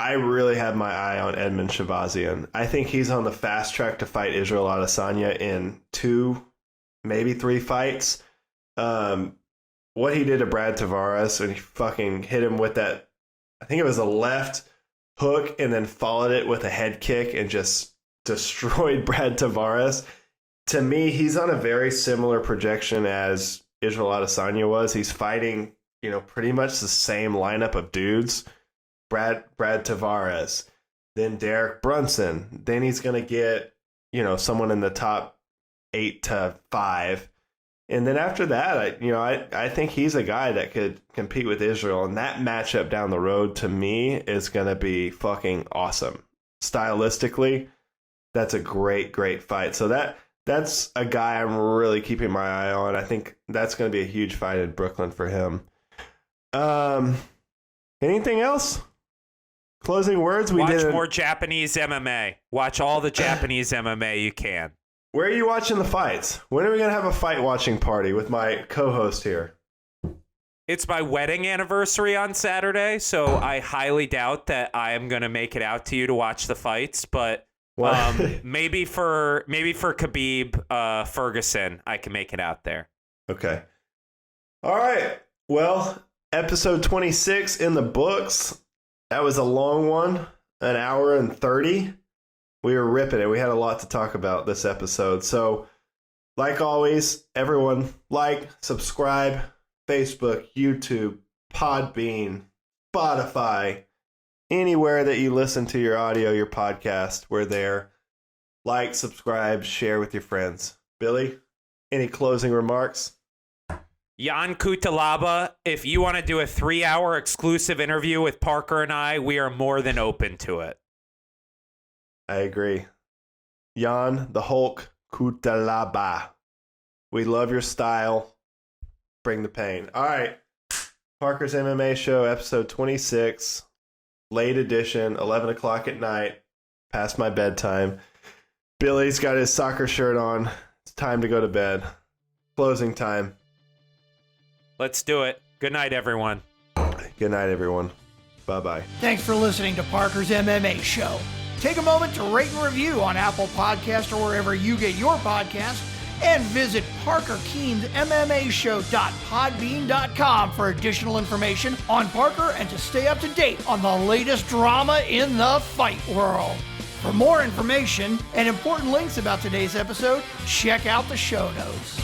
I really have my eye on Edmund Shavazian. I think he's on the fast track to fight Israel Adesanya in 2, maybe 3 fights. What he did to Brad Tavares, and he fucking hit him with that, I think it was a left hook, and then followed it with a head kick and just destroyed Brad Tavares. To me, he's on a very similar projection as Israel Adesanya was. He's fighting, you know, pretty much the same lineup of dudes. Brad Tavares, then Derek Brunson. Then he's going to get, you know, someone in the top 8 to 5. And then after that, I think he's a guy that could compete with Israel. And that matchup down the road, to me, is going to be fucking awesome. Stylistically, that's a great, great fight. So that's a guy I'm really keeping my eye on. I think that's going to be a huge fight in Brooklyn for him. Anything else? Closing words? Watch more Japanese MMA. Watch all the Japanese MMA you can. Where are you watching the fights? When are we going to have a fight watching party with my co-host here? It's my wedding anniversary on Saturday, so I highly doubt that I am going to make it out to you to watch the fights, but maybe for Khabib Ferguson, I can make it out there. Okay. All right. Well, episode 26 in the books. That was a long one, an hour and 30. We were ripping it. We had a lot to talk about this episode. So, like always, everyone subscribe, Facebook, YouTube, Podbean, Spotify, anywhere that you listen to your audio, your podcast, we're there. Like, subscribe, share with your friends. Billy, any closing remarks? Jan Kutalaba, if you want to do a 3-hour exclusive interview with Parker and I, we are more than open to it. I agree. Jan the Hulk Kutalaba. We love your style. Bring the pain. All right. Parker's MMA Show, episode 26. Late edition, 11 o'clock at night. Past my bedtime. Billy's got his soccer shirt on. It's time to go to bed. Closing time. Let's do it. Good night, everyone. Good night, everyone. Bye-bye. Thanks for listening to Parker's MMA Show. Take a moment to rate and review on Apple Podcast or wherever you get your podcast, and visit ParkerKeane'sMMAShow.podbean.com for additional information on Parker and to stay up to date on the latest drama in the fight world. For more information and important links about today's episode, check out the show notes.